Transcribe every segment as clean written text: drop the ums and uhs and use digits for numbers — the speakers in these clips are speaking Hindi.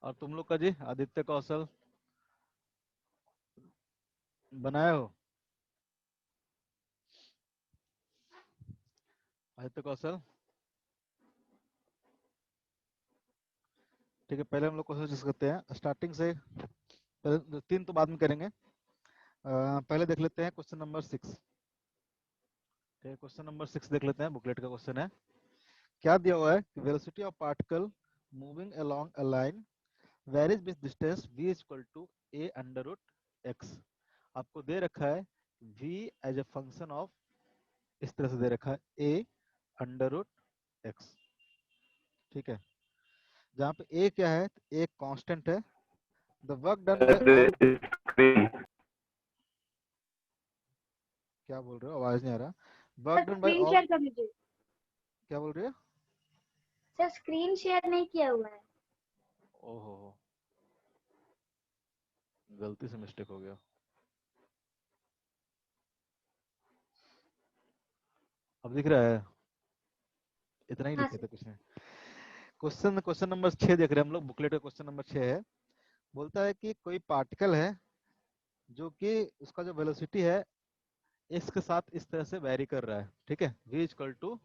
और तुम लोग का जी, आदित्य कौशल बनाए हो? आदित्य कौशल, ठीक है। पहले हम लोग क्वेश्चन डिस्कस करते हैं स्टार्टिंग से। पहले 3 तो बाद में करेंगे। पहले देख लेते हैं क्वेश्चन नंबर 6। ठीक है, क्वेश्चन नंबर 6 देख लेते हैं। बुकलेट का क्वेश्चन है। क्या दिया हुआ है कि velocity of particle moving along a line varies with distance v equal to a under root x। आपको दे रखा है v as a function of, इस तरह से दे रखा है a अंडर रूट x। ठीक है, जहाँ पे a क्या है, एक कांस्टेंट है। The work done by all, क्या बोल रहे हो, आवाज नहीं आ रहा। Work sir done by screen all, share कर लीजिए। क्या बोल रहे हो? सर स्क्रीन शेयर नहीं किया हुआ है। ओहो, गलती से मिस्टेक हो गया। अब दिख रहा है? इतना ही हाँ लिखे सर। थे, कुछ नहीं। क्वेश्चन नंबर 6 देख रहे हैं हम लोग। बुकलेट का क्वेश्चन नंबर 6 है। बोलता है कि कोई पार्टिकल है जो कि उसका जो वेलोसिटी है x के साथ इस तरह से वेरी कर रहा है। ठीक है, v equal to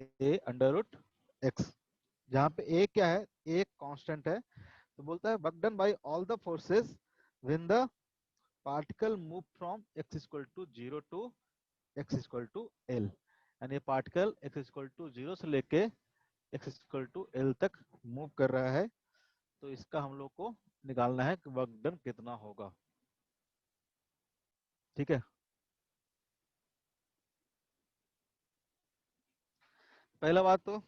a under root x, जहाँ पे a क्या है, एक कांस्टेंट है। तो बोलता है work done by all the forces when the particle move from x equal to 0 to x equal to l। यानी ये पार्टिकल x इक्वल टू 0 से लेके x इक्वल टू l तक मूव कर रहा है। तो इसका हम लोग को निकालना है कि वर्क डन कितना होगा। ठीक है, पहला बात तो,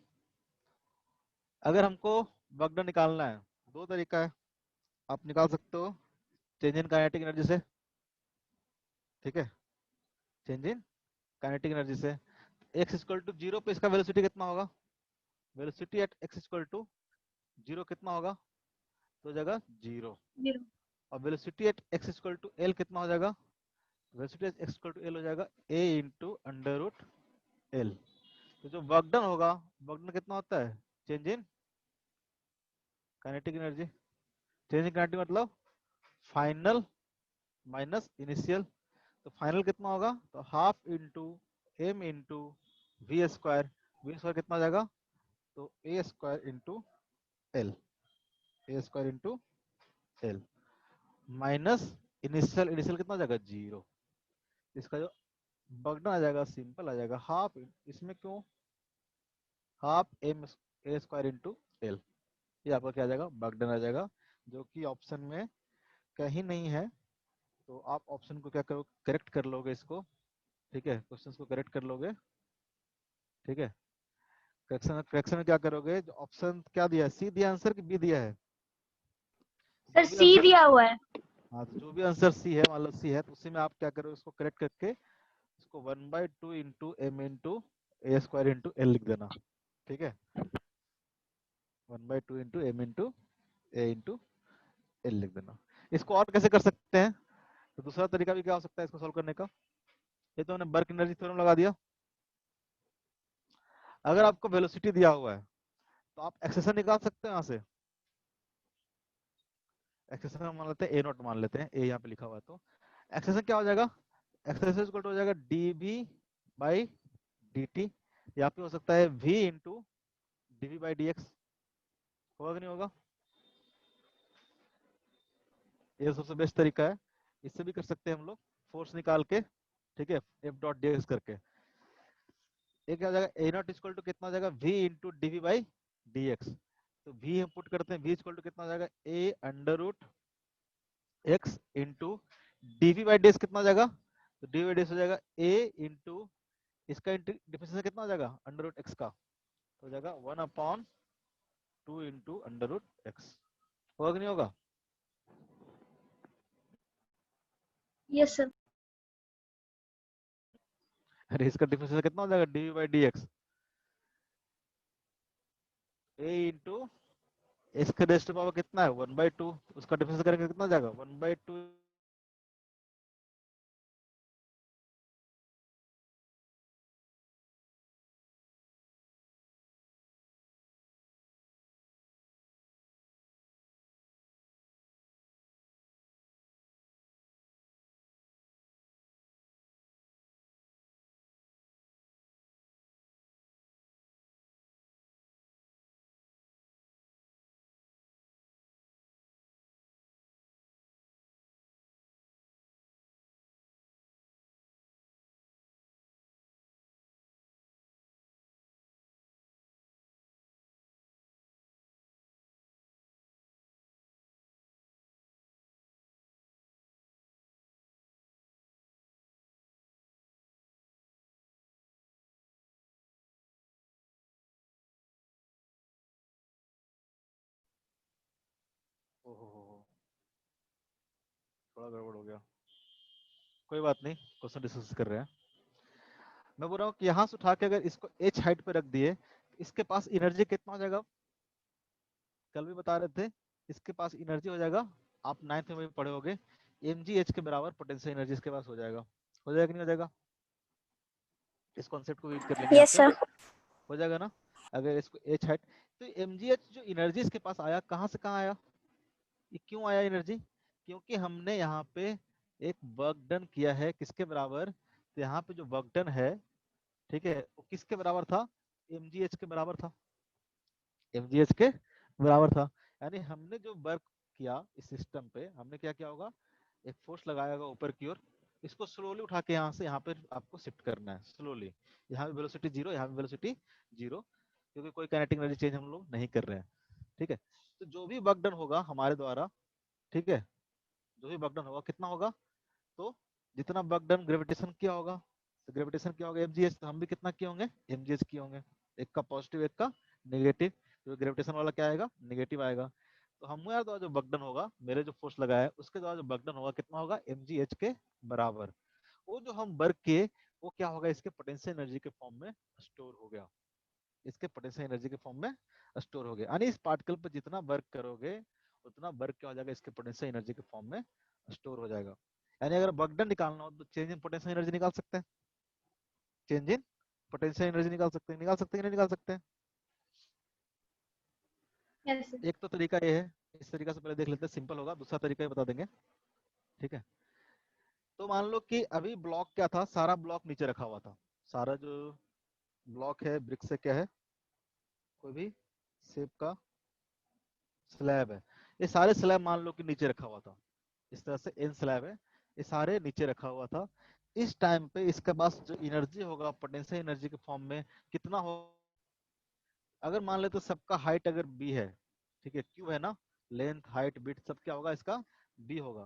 अगर हमको वर्क डन निकालना है, दो तरीका है। आप निकाल सकते हो चेंज इन काइनेटिक एनर्जी से। ठीक है, चेंज इन काइनेटिक एनर्जी से। x इक्वल टू 0 पे इसका वेलोसिटी कितना होगा, velocity at x equal to 0 कितना होगा, तो हो जाएगा 0। जीरो। और velocity at x equal to l कितना हो जाएगा, velocity at x equal to l हो जाएगा a into under root l। तो जो वर्क डन होगा, वर्क डन कितना होता है, change in kinetic energy. Change in kinetic मतलब फाइनल माइनस इनिशियल। तो फाइनल कितना होगा, तो half into M into V square. V square कितना हो जाएगा, तो A square into L, A square into L minus initial. Initial कितना हो जाएगा, 0। इसका जो बगना आ जाएगा, सिंपल आ जाएगा हाफ, इसमें क्यों, half M A square into L. ये आपका क्या आ जाएगा, बगडन आ जाएगा, जो कि ऑप्शन में कहीं नहीं है। तो आप ऑप्शन को क्या करो, करेक्ट कर लोगे इसको। ठीक है, क्वेश्चन को करेक्ट कर लोगे। ठीक है, करेक्शन करेक्शन में क्या करोगे, जो ऑप्शन क्या दिया है, सी दिया आंसर कि बी दिया है, सर जो भी सी आंसर, दिया हुआ है। हाँ तो जो भी आंसर सी है, मान लो सी है, तो उसी में आप क्या करोगे, उसको करेक्ट करके इसको 1/2 इंटू एम इंटू ए स्क्वायर इंटू एल लिख देना। ठीक है, 1/2 इंटू एम इंटू ए इंटू एल लिख देना। इसको और कैसे कर सकते हैं, तो दूसरा तरीका भी क्या हो सकता है इसको सोल्व करने का। ये तो हमने वर्क एनर्जी थ्योरम लगा दिया। अगर आपको वेलोसिटी दिया हुआ है, तो आप एक्सेशन निकाल सकते हैं यहाँ से। एक्सेशन मान लेते हैं ए नॉट, मान लेते हैं ए यहाँ पे लिखा हुआ है। तो एक्सेशन क्या हो जाएगा, एक्सेशन इक्वल टू हो जाएगा D V by D T, या फिर हो सकता है V into D V by D X. होगा कि नहीं होगा, ये सबसे बेस्ट तरीका है। इससे भी कर सकते हैं हम लोग, फोर्स निकाल के। ठीक है, एफ डॉट डी एक्स करके। ये क्या हो जाएगा, ए नॉट इक्वल टू कितना हो जाएगा, V into D V by D X. तो वी हम पुट करते हैं, वी इक्वल टू कितना हो जाएगा, A under root X into D V by D X कितना हो जाएगा, तो D V by D X हो जाएगा ए इंटू, इसका डिफरेंशियल कितना हो जाएगा, अंडर रूट एक्स का, तो हो जाएगा 1/2 इंटू अंडर रूट एक्स। होगा कि नहीं होगा? Yes sir. अरे इसका डिफरेंशियल कितना हो जाएगा, D V by D X, A into X का रेस्ट पावर कितना है, 1/2, उसका डिफरेंशियल करेंगे कितना हो जाएगा, 1/2 ओहो, थोड़ा गड़बड़ हो गया, कोई बात नहीं, क्वेश्चन डिस्कस कर रहे हैं। मैं बोल रहा हूँ कि यहाँ से उठा के अगर इसको h हाइट पे रख दिए तो इसके पास एनर्जी कितना हो जाएगा, कल भी बता रहे थे, इसके पास एनर्जी हो जाएगा, आप 9th में भी पढ़े होगे, mgh के बराबर पोटेंशियल एनर्जी इसके पास हो जाएगा कि नहीं हो जाएगा? इस कॉन्सेप्ट को यूज कर लेंगे यहाँ यस पे, सर। हो जाएगा ना? अगर इसको h हाइट, तो mgh जो एनर्जी इसके पास आया, कहाँ से कहाँ आया, ये क्यों आया एनर्जी? क्योंकि हमने यहाँ पे एक वर्क डन किया है, किसके बराबर, तो यहाँ पे जो वर्क डन है, ठीक है, वो किसके बराबर था, mgh के बराबर था, mgh के बराबर था। यानी हमने जो वर्क किया इस सिस्टम पे, हमने क्या किया होगा, एक फोर्स लगाया होगा ऊपर की ओर, इसको स्लोली उठा के यहाँ से यहाँ पे आपको शिफ्ट करना है स्लोली, यहाँ पे वेलोसिटी जीरो, यहाँ पे वेलोसिटी जीरो, क्योंकि कोई काइनेटिक एनर्जी चेंज हम लोग नहीं कर रहे हैं, ठीक है। तो जो भी वर्क डन होगा हमारे द्वारा, ठीक है, जो भी वर्क डन होगा कितना होगा, तो जितना वर्क डन ग्रेविटेशन किया होगा, तो ग्रेविटेशन क्या होगा mgh, तो हम भी कितना किए होंगे, mgh किए होंगे, एक का पॉजिटिव एक का नेगेटिव, तो ग्रेविटेशन वाला क्या आएगा, नेगेटिव आएगा। तो हमारे द्वारा जो वर्क डन होगा, मेरे जो फोर्स लगाया है उसके द्वारा जो वर्क डन होगा कितना होगा, mgh के बराबर। वो जो हम वर्क किए वो क्या होगा, इसके पोटेंशियल एनर्जी के फॉर्म में स्टोर हो गया, इसके पोटेंशियल एनर्जी के फॉर्म में स्टोर हो गया। यानी इस पार्टिकल पर जितना वर्क करोगे उतना वर्क क्या हो जाएगा, इसके पोटेंशियल एनर्जी के फॉर्म में स्टोर हो जाएगा। यानी अगर वर्क डन निकालना हो तो चेंज इन पोटेंशियल एनर्जी निकाल सकते हैं, चेंज इन पोटेंशियल एनर्जी निकाल सकते हैं, निकाल सकते हैं कि नहीं निकाल सकते हैं? Yes sir. एक तो तरीका ये है, इस तरीका से पहले देख लेते हैं, सिंपल होगा, दूसरा तरीका ही बता देंगे, ठीक है। तो मान लो कि अभी ब्लॉक क्या था, सारा ब्लॉक नीचे रखा हुआ था, सारा जो ब्लॉक है ब्रिक से क्या है, कोई भी शेप का स्लैब है, ये सारे स्लैब मान लो कि नीचे रखा हुआ था, इस तरह से एन स्लैब है, ये सारे नीचे रखा हुआ था। इस टाइम पे इसके पास जो एनर्जी होगा पोटेंशियल एनर्जी के फॉर्म में कितना हो, अगर मान ले तो सबका हाइट अगर बी है, ठीक है, क्यू है ना, लेंथ हाइट बिट सब क्या होगा, इसका बी होगा।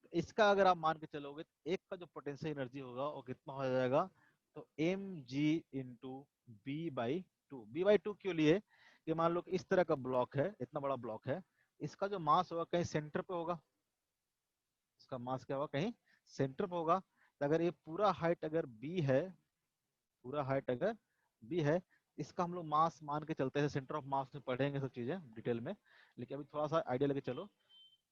तो इसका अगर आप मान के चलोगे तो एक का जो पोटेंशियल एनर्जी होगा वो कितना हो जाएगा, तो M G into B by two क्यों लिए, कि मान लो कि इस तरह का ब्लॉक है, इतना बड़ा ब्लॉक है, इसका जो मास होगा कहीं सेंटर पे होगा, इसका मास क्या होगा, कहीं सेंटर पे होगा। तो अगर ये पूरा हाइट अगर बी है, पूरा हाइट अगर बी है, इसका हम लोग मास मान के चलते हैं, सेंटर ऑफ मास में पढ़ेंगे सब चीजें डिटेल में, लेकिन अभी थोड़ा सा आइडिया लेके चलो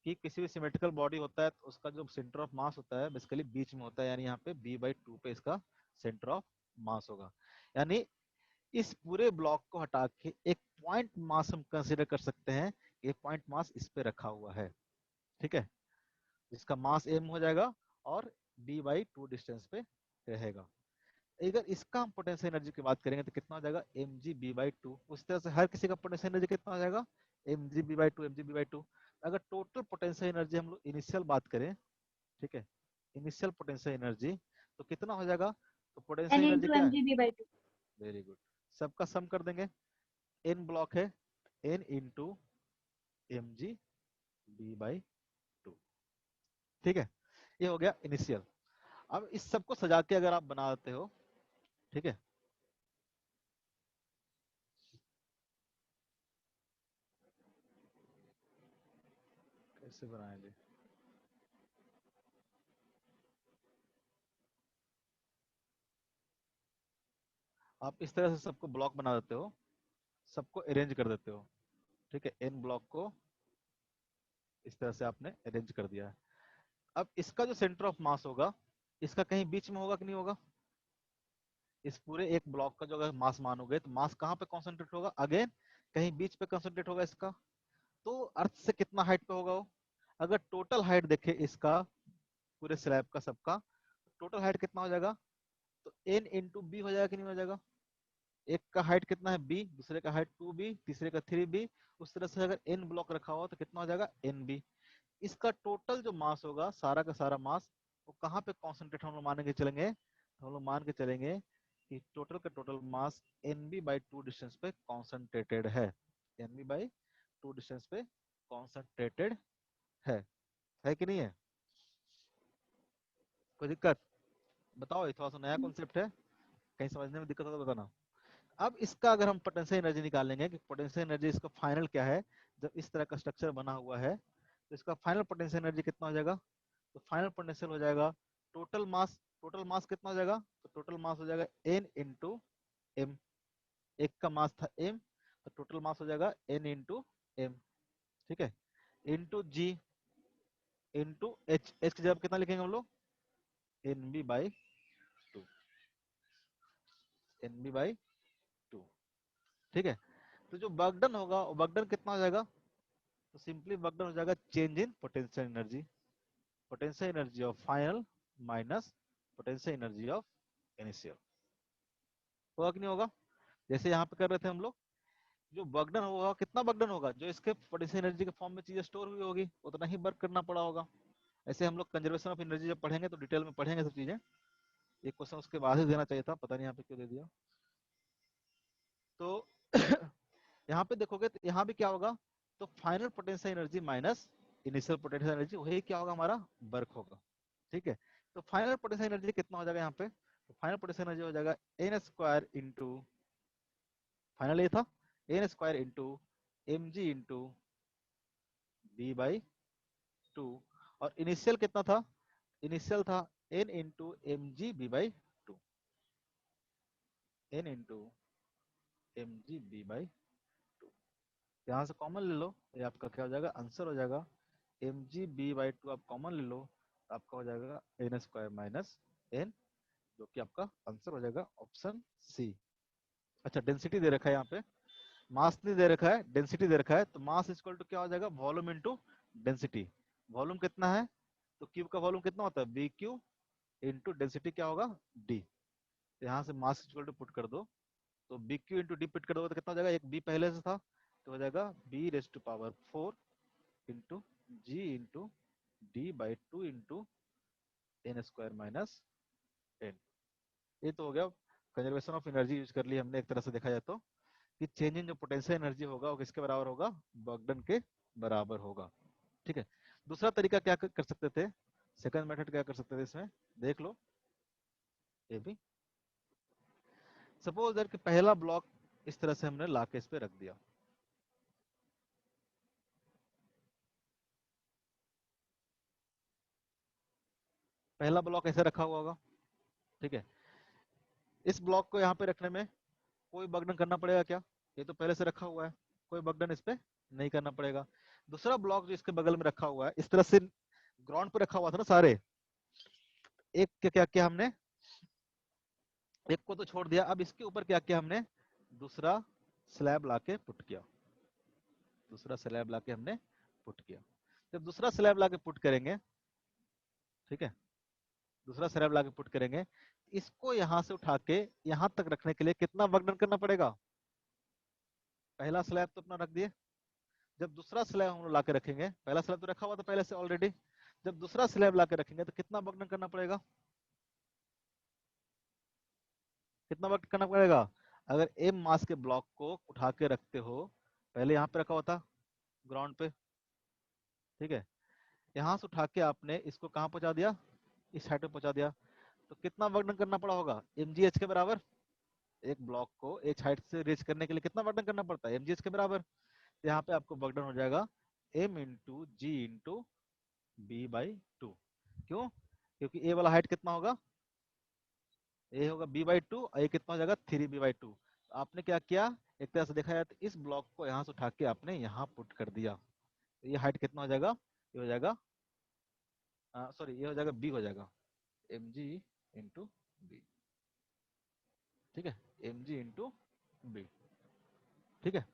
कि किसी भी सिमेट्रिकल बॉडी होता है तो उसका जो सेंटर ऑफ मास होता है बेसिकली बीच में होता है, यानी यहाँ पे b/2 पे इसका सेंटर ऑफ मास होगा। यानी इस पूरे ब्लॉक को हटा के एक पॉइंट मास हम कंसीडर कर सकते हैं, एक पॉइंट मास इस पे रखा हुआ है, ठीक है, जिसका मास m हो जाएगा और b/2 डिस्टेंस पे रहेगा। अगर इसका हम पोटेंशियल एनर्जी की बात करेंगे तो कितना हो जाएगा, mg/b/2। उस तरह से हर किसी का पोटेंशियल एनर्जी कितना हो जाएगा, mg/b/2। अगर टोटल पोटेंशियल एनर्जी हम लोग इनिशियल बात करें, ठीक है, इनिशियल पोटेंशियल एनर्जी तो कितना हो जाएगा, तो एन पोटेंशियल एनर्जी इंटू क्या एम है, G B by two. Very good, सबका सम कर देंगे, n ब्लॉक है, n इंटू mg/b/2, ठीक है, ये हो गया इनिशियल। अब इस सबको सजा के अगर आप बना देते हो, ठीक है, कैसे बनाएंगे, आप इस तरह से सबको ब्लॉक बना देते हो, सबको अरेंज कर देते हो, ठीक है, एन ब्लॉक को इस तरह से आपने अरेंज कर दिया है। अब इसका जो सेंटर ऑफ मास होगा, इसका कहीं बीच में होगा कि नहीं होगा, इस पूरे एक ब्लॉक का जो अगर मास मानोगे तो मास कहाँ पे कॉन्सेंट्रेट होगा, अगेन कहीं बीच पे कॉन्सेंट्रेट होगा इसका। तो अर्थ से कितना हाइट पे होगा वो, अगर टोटल हाइट देखे इसका पूरे स्लैब का सबका, टोटल हाइट कितना हो जाएगा, तो एन इंटू बी हो जाएगा कि नहीं हो जाएगा, एक का हाइट कितना है बी, दूसरे का हाइट 2b, तीसरे का 3b, उस तरह से अगर एन ब्लॉक रखा हुआ तो कितना हो जाएगा एन बी। इसका टोटल जो मास होगा सारा का सारा मास, वो कहाँ पे कॉन्सेंट्रेट हम लोग मानेंगे चलेंगे, तो हम लोग मान के चलेंगे कि टोटल का टोटल मास nb/2 डिस्टेंस पे कॉन्सेंट्रेटेड है, nb/2 डिस्टेंस पे कॉन्सेंट्रेटेड है कि नहीं है, कोई दिक्कत, बताओ, ये थोड़ा सा नया कॉन्सेप्ट है, कहीं समझने में दिक्कत हो तो बताना। अब इसका अगर हम पोटेंशियल एनर्जी निकालेंगे कि पोटेंशियल एनर्जी इसका फाइनल क्या है, जब इस तरह का स्ट्रक्चर बना हुआ है, तो इसका फाइनल पोटेंशियल एनर्जी कितना हो जाएगा? तो फाइनल पोटेंशियल हो जाएगा टोटल मास कितना हो जाएगा? तो टोटल मास हो जाएगा n इंटू एम। एक का मास था m, तो टोटल मास हो जाएगा n इंटू एम, ठीक है, into G into H. H की जगह कितना लिखेंगे हम लोग? N B by two, N B by two, ठीक है। तो जो वर्क डन होगा वो वर्क डन कितना हो जाएगा? तो सिंपली वर्क डन हो जाएगा change in potential energy of final minus potential energy of initial. होगा कि नहीं होगा? जैसे यहाँ पे कर रहे थे हम लोग, जो वर्क डन होगा कितना वर्क डन होगा? जो इसके पोटेंशियल एनर्जी के फॉर्म में चीजें स्टोर हुई होगी उतना ही वर्क करना पड़ा होगा। ऐसे हम लोग कंजर्वेशन ऑफ एनर्जी जब पढ़ेंगे तो डिटेल में पढ़ेंगे सब चीजें। एक क्वेश्चन उसके बाद ही देना चाहिए था, पता नहीं यहाँ पे क्यों दे दिया। तो यहाँ पे देखोगे तो यहाँ भी क्या होगा? तो final potential energy minus initial potential energy, वही क्या होगा? हमारा वर्क होगा, ठीक है। तो फाइनल पोटेंशियल एनर्जी कितना हो जाएगा यहाँ पे? तो फाइनल पोटेंशियल एनर्जी हो जाएगा एन स्क्वायर इंटू, फाइनल ये था N square into M G into B by two. और इनिशियल कितना था? इनिशियल था N into M G B by two, N into M G B by two. यहाँ से कॉमन ले लो, ये आपका क्या हो जाएगा? आंसर हो जाएगा M G B by two. आप कॉमन ले लो तो आपका हो जाएगा एन स्क्वायर माइनस एन, जो कि आपका आंसर हो जाएगा ऑप्शन सी। अच्छा, डेंसिटी दे रखा है यहाँ पे, मास नहीं दे रखा है, डेंसिटी दे रखा है। तो मास इक्वल टू क्या हो जाएगा? Volume into density. वॉल्यूम कितना है? तो क्यूब का वॉल्यूम कितना होता है? बी क्यू इंटू डेंसिटी क्या होगा? डी। यहाँ से मास इक्वल टू पुट कर दो, तो B Q into D put कर दो तो कितना हो जाएगा? एक बी पहले से था तो हो जाएगा B raise to power 4 into G into D by two into N square minus N. ये तो हो गया कंजर्वेशन ऑफ एनर्जी यूज कर ली हमने एक तरह से देखा जाए तो, कि चेंज इन जो पोटेंशियल एनर्जी होगा वो किसके बराबर होगा? वर्क डन के बराबर होगा, ठीक है। दूसरा तरीका क्या कर सकते थे? सेकंड मेथड क्या कर सकते थे इसमें? देख लो ये भी। सपोज दैट कि पहला ब्लॉक इस तरह से हमने लाके इस पे रख दिया, पहला ब्लॉक ऐसे रखा हुआ होगा, ठीक है। इस ब्लॉक को यहाँ पे रखने में कोई बगडन करना पड़ेगा क्या? ये तो पहले से रखा हुआ है, कोई बगडन इस पे नहीं करना पड़ेगा। दूसरा ब्लॉक जो इसके बगल में रखा हुआ है इस तरह से ग्राउंड पे रखा हुआ था ना सारे, एक क्या क्या किया हमने? एक को तो छोड़ दिया, अब इसके ऊपर क्या किया हमने? दूसरा स्लैब लाके पुट किया, दूसरा स्लैब लाके हमने पुट किया। जब दूसरा स्लैब लाके पुट करेंगे, ठीक है, दूसरा स्लैब लाके पुट करेंगे, इसको यहां से उठा के यहां तक रखने के लिए कितना वर्क डन करना पड़ेगा? पहला स्लैब तो अपना रख दिए, जब दूसरा स्लैब हम लोग लाके रखेंगे, पहला स्लैब तो रखा हुआ था पहले से ऑलरेडी, जब दूसरा स्लैब लाके रखेंगे तो कितना वर्क डन करना पड़ेगा? कितना वर्क करना पड़ेगा? अगर एम मास के ब्लॉक को उठा के रखते हो, पहले यहाँ पे रखा हुआ था ग्राउंड पे, ठीक है, यहाँ से उठा के आपने इसको कहाँ पहुंचा दिया? इस साइड पे पहुंचा दिया, तो कितना वर्क डन करना पड़ा होगा? mgh के बराबर। एक ब्लॉक को एक साइड से रीच करने के लिए कितना वर्क डन करना पड़ता है? mgh के बराबर। तो यहाँ पे आपको वर्क डन हो जाएगा m into G into B by two. क्यों? क्योंकि ए वाला हाइट कितना होगा? ए होगा बी बाई टू, और ये कितना हो जाएगा? 3b/2। आपने क्या किया? एक तरह से देखा जाए तो इस ब्लॉक को यहाँ से उठा के आपने यहाँ पुट कर दिया, तो ये हाइट कितना हो जाएगा? ये हो जाएगा, सॉरी, ये हो जाएगा बी हो जाएगा, एम जी इंटू बी, ठीक है, एम जी इंटू बी, ठीक है।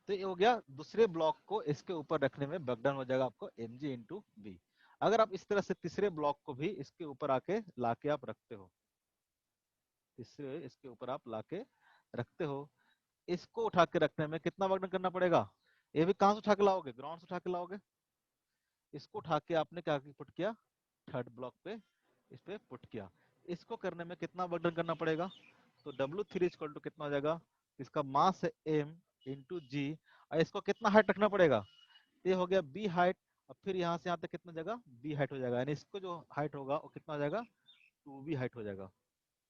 तो ये हो गया दूसरे ब्लॉक को इसके ऊपर रखने में बगडन हो जाएगा आपको एम जी इंटू बी। अगर आप इस तरह से तीसरे ब्लॉक को भी इसके ऊपर आके लाके आप रखते हो, तीसरे इसके ऊपर आप लाके रखते हो, इसको उठा के रखने में कितना वजन करना पड़ेगा? ये भी कहां से उठा के लाओगे? ग्राउंड से उठा के लाओगे। इसको उठा के आपने क्या पुट किया? थर्ड ब्लॉक पे इस पे पुट किया। इसको करने में कितना वजन करना पड़ेगा? तो W3 इक्वल टू कितना हो जाएगा? इसका मास है m इंटू जी, और इसको कितना हाइट रखना पड़ेगा? ये हो गया b हाइट, और फिर यहाँ से यहाँ तक कितना जगह? b हाइट हो जाएगा, यानी इसको जो हाइट होगा वो कितना हो जाएगा? 2b हाइट हो जाएगा।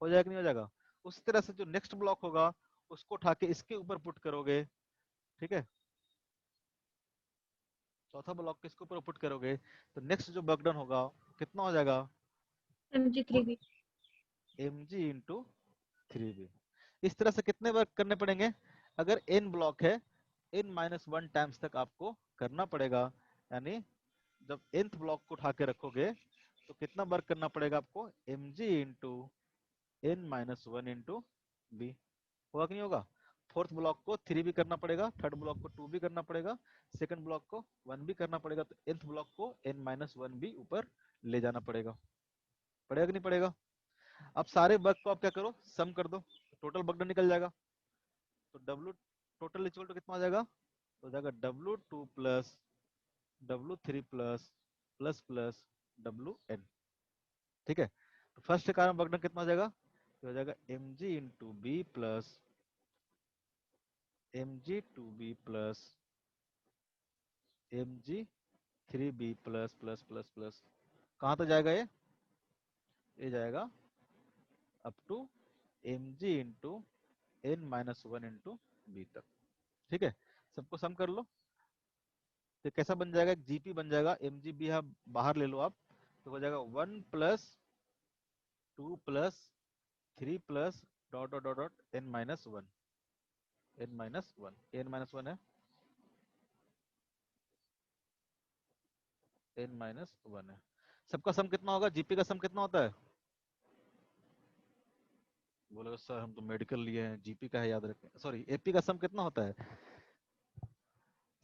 हो जाएगा कि नहीं हो जाएगा? उसी तरह से जो नेक्स्ट ब्लॉक होगा उसको उठा के इसके ऊपर पुट करोगे, ठीक है, चौथा ब्लॉक किसके ऊपर पुट करोगे तो नेक्स्ट जो वर्क डन होगा कितना हो जाएगा mg3b। mg into 3b। इस तरह से कितने वर्क करने पड़ेंगे अगर n ब्लॉक है n-1 टाइम्स तक आपको करना पड़ेगा, यानी जब nth ब्लॉक को उठा के रखोगे तो कितना वर्क करना पड़ेगा आपको mg into n-1 into B. होगा कि नहीं होगा। फोर्थ ब्लॉक को 3 भी करना पड़ेगा, थर्ड ब्लॉक को 2 भी करना पड़ेगा, सेकंड ब्लॉक को 1 भी करना पड़ेगा, तो nth ब्लॉक को n-1 भी ऊपर ले जाना पड़ेगा। पड़ेगा कि नहीं पड़ेगा। अब सारे वर्क को आप क्या करो सम कर दो, टोटल वर्क डन निकल जाएगा। तो W टोटल इक्वल टू कितना हो जाएगा तो हो जाएगा W2 plus W3 plus plus plus WN। ठीक है, तो फर्स्ट के कारण वर्क डन कितना हो जाएगा तो हो जाएगा mg into B plus mg2b plus mg3b plus plus plus plus कहाँ तक जाएगा ये जाएगा up to mg into n-1 into B तक। ठीक है, सबको सम कर लो तो कैसा बन जाएगा जीपी बन जाएगा mg भी आप बाहर ले लो आप, तो हो जाएगा 1 plus 2 plus 3 plus dot dot dot dot n-1 n-1 है n-1 है। सबका सम कितना होगा जीपी का सम कितना होता है बोले सर हम तो मेडिकल लिए हैं जीपी का है याद रखें, सॉरी एपी का सम कितना होता है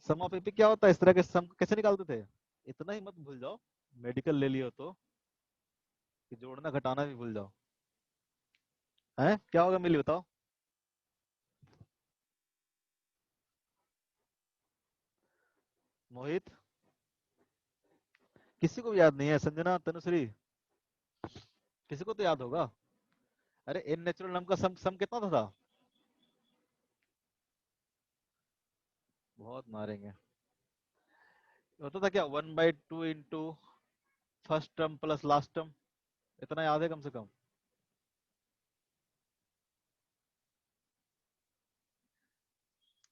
सम ऑफ एपी क्या होता है, इस तरह के सम कैसे निकालते थे इतना ही मत भूल जाओ, मेडिकल ले लियो तो कि जोड़ना घटाना भी भूल जाओ है क्या होगा मिली बताओ। मोहित किसी को भी याद नहीं है, संजना तनुश्री किसी को तो याद होगा। अरे एन नेचुरल नंबर का सम कितना था बहुत मारेंगे, होता था क्या 1/2 into first term plus last term, इतना याद है कम से कम।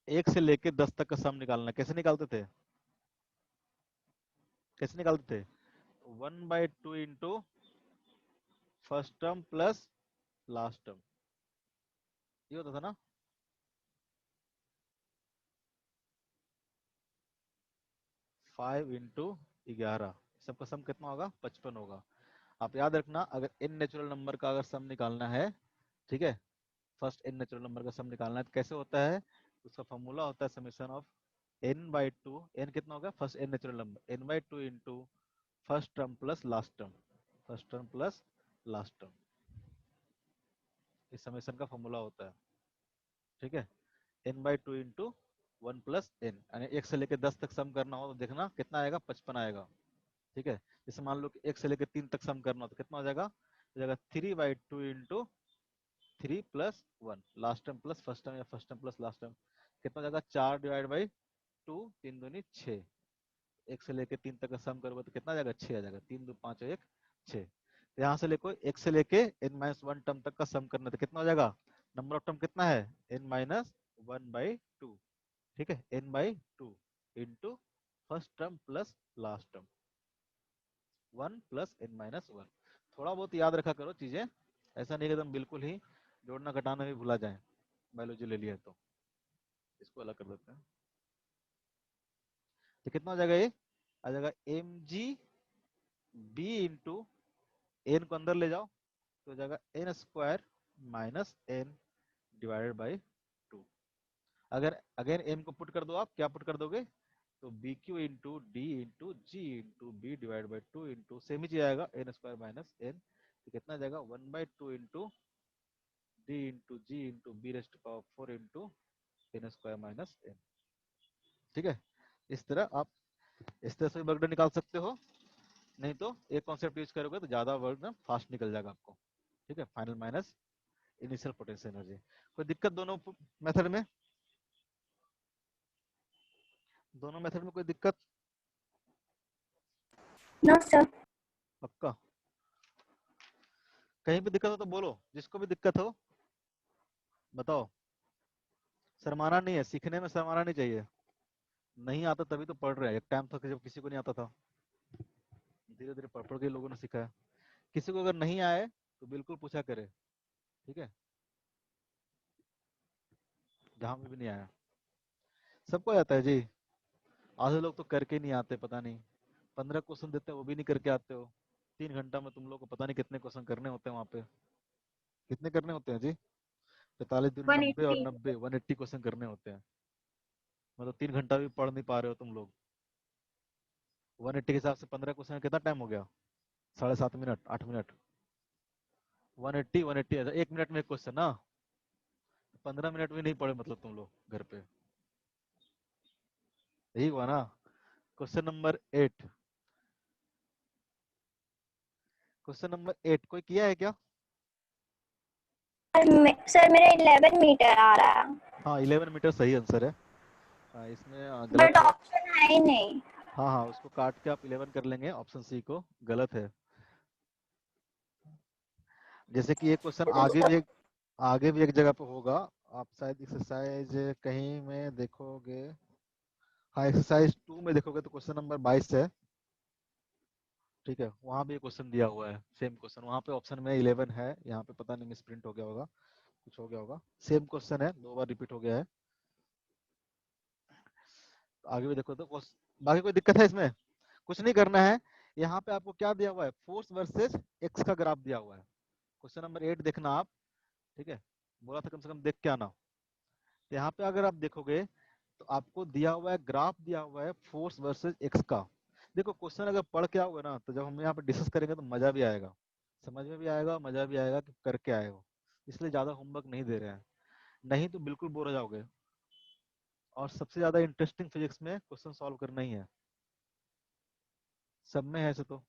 एक से लेके 10 तक का सम निकालना कैसे निकालते थे कैसे निकालते थे 1/2 into first term plus last term, ये होता था ना। 5 इंटू 11 सबका सम कितना होगा 55 होगा। आप याद रखना अगर इन नेचुरल नंबर का अगर सम निकालना है, ठीक है, फर्स्ट इन नेचुरल नंबर का सम निकालना है तो कैसे होता है उसका फॉर्मूला होता है समेशन ऑफ n/2, n कितना होगा first n natural number n/2 into first term plus last term, first term plus last term, इस समेशन का फॉर्मूला होता है। ठीक है, n/2 इंटू 1 प्लस n, यानी 1 से लेकर 10 तक सम करना हो तो देखना कितना आएगा 55 आएगा। ठीक है, जैसे मान लो कि 1 से लेकर 3 तक सम करना हो तो कितना हो जाएगा 3/2 into 3 plus 1 last term plus first term या first term plus last term, कितना हो जाएगा 4/2, 3 दूनी 6, 1 से लेके 3 तक का सम करोगे तो कितना आ जाएगा 6 आ जाएगा, 3 2 5 और 1 6। तो यहाँ से लेको 1 से लेके n-1 टर्म तक का सम करना तो कितना हो जाएगा नंबर ऑफ टर्म कितना है n-1/2। ठीक है, n/2 into first term plus last term 1 plus n-1। थोड़ा बहुत याद रखा करो चीजें, ऐसा नहीं एकदम बिल्कुल ही जोड़ना घटाना भी भुला जाए, बायोलॉजी ले लिया तो इसको अलग कर देते हैं। तो कितना हो जाएगा ये आ जाएगा mg b इंटू एन को अंदर ले जाओ तो हो जाएगा n² minus n divided by 2। अगर अगेन m को पुट कर दो, आप क्या पुट कर दोगे तो bq into D into G into B divide by 2 into same ही चीज आएगा n² माइनस n, तो कितना आ जाएगा 1/2 into D into G into B raised to power 4 into n² minus n। ठीक है, इस तरह आप इस तरह से वर्क डन निकाल सकते हो, नहीं तो एक कॉन्सेप्ट यूज करोगे तो ज्यादा वर्क डन फास्ट निकल जाएगा आपको। ठीक है, final minus initial potential energy. कोई दिक्कत मेथड में दोनों मेथड में कोई दिक्कत नो सर। पक्का, कहीं भी दिक्कत हो तो बोलो, जिसको भी दिक्कत हो बताओ, शर्माना नहीं है, सीखने में शर्माना नहीं चाहिए। नहीं आता तभी तो पढ़ रहे हैं। एक टाइम था कि जब किसी को नहीं आता था, धीरे धीरे पढ़ पढ़ के लोगों ने सीखा है। किसी को अगर नहीं आए तो बिल्कुल पूछा करे, ठीक है, जहां में भी नहीं आया। सबको आता है जी। आधे लोग तो करके नहीं आते, पता नहीं 15 क्वेश्चन देते हैं वो भी नहीं करके आते हो। 3 घंटा में तुम लोग को पता नहीं कितने क्वेश्चन करने होते हैं वहाँ पे। कितने करने होते हैं जी? 45 दिन, 90 और 180। 90, 180 क्वेश्चन करने होते हैं। मतलब 3 घंटा भी पढ़ नहीं पा रहे हो तुम लोग। 180 के हिसाब से 15 क्वेश्चन कितना टाइम हो गया? 7.5 मिनट, 8 मिनट। 180, 180 ऐसा 1 मिनट में एक क्वेश्चन ना। 15 मिनट भी नहीं पढ़े मतलब तुम लोग घर पे। यही हुआ ना। Question number 8। क्वेश्चन नंबर 8 कोई किया है क्या? सर मेरा 11 मीटर आ रहा है, हाँ, 11 मीटर सही आंसर है। इसमें बट गलत है। ऑप्शन है ही नहीं। हाँ हाँ, उसको काट के आप 11 कर लेंगे, ऑप्शन सी को। गलत है। जैसे कि ये क्वेश्चन आगे भी एक जगह पे होगा। आप शायद एक्सरसाइज कहीं में देखोगे। हाँ, एक्सरसाइज 2 में देखोगे तो क्वेश्चन नंबर 22 है। ठीक है, वहाँ भी क्वेश्चन दिया हुआ है, सेम क्वेश्चन। वहाँ पे ऑप्शन में 11 है, यहाँ पे पता नहीं मिस प्रिंट हो गया होगा, कुछ हो गया होगा। सेम क्वेश्चन है, 2 बार रिपीट हो गया है। आगे भी देखो तो बाकी कोई दिक्कत है इसमें? कुछ नहीं करना है। यहाँ पे आपको क्या दिया हुआ है? फोर्स वर्सेस एक्स का ग्राफ दिया हुआ है। क्वेश्चन नंबर 8 देखना आप। ठीक है, बोला था कम से कम देख के आना। तो यहाँ पे अगर आप देखोगे तो आपको दिया हुआ है, ग्राफ दिया हुआ है फोर्स वर्सेस एक्स का। देखो क्वेश्चन अगर पढ़ के आओगे ना तो जब हम यहाँ पे डिस्कस करेंगे तो मजा भी आएगा, समझ में भी आएगा, मजा भी आएगा कि करके आए हो। इसलिए ज्यादा होमवर्क नहीं दे रहे हैं, नहीं तो बिल्कुल बोर हो जाओगे। और सबसे ज्यादा इंटरेस्टिंग फिजिक्स में क्वेश्चन सॉल्व करना ही है। सब में है ऐसे तो।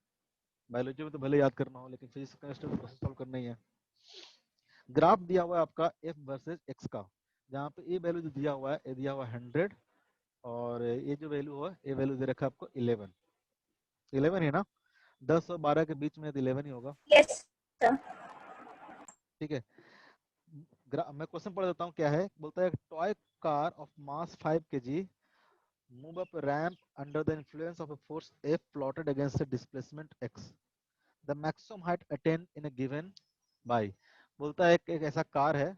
बायोलॉजी में तो भले याद करना हो, लेकिन फिजिक्स केमिस्ट्री में क्वेश्चन सॉल्व करना ही है। ग्राफ दिया हुआ है आपका एफ वर्सेस एक्स का, जहाँ पे ए वैल्यू जो दिया हुआ है, ये दिया हुआ है 100, और ये जो वैल्यू है, ये वैल्यू दे रखा है आपको 11। 11 ही ना? 10 और 12 के बीच में तो 11 ही होगा। Yes sir. ठीक है, मैं क्वेश्चन पढ़ देता हूँ क्या है। बोलता है toy car of mass 5 kg move up ramp under the influence of a force F plotted against a displacement x। The maximum height attain in a given by. बोलता है एक ऐसा कार है,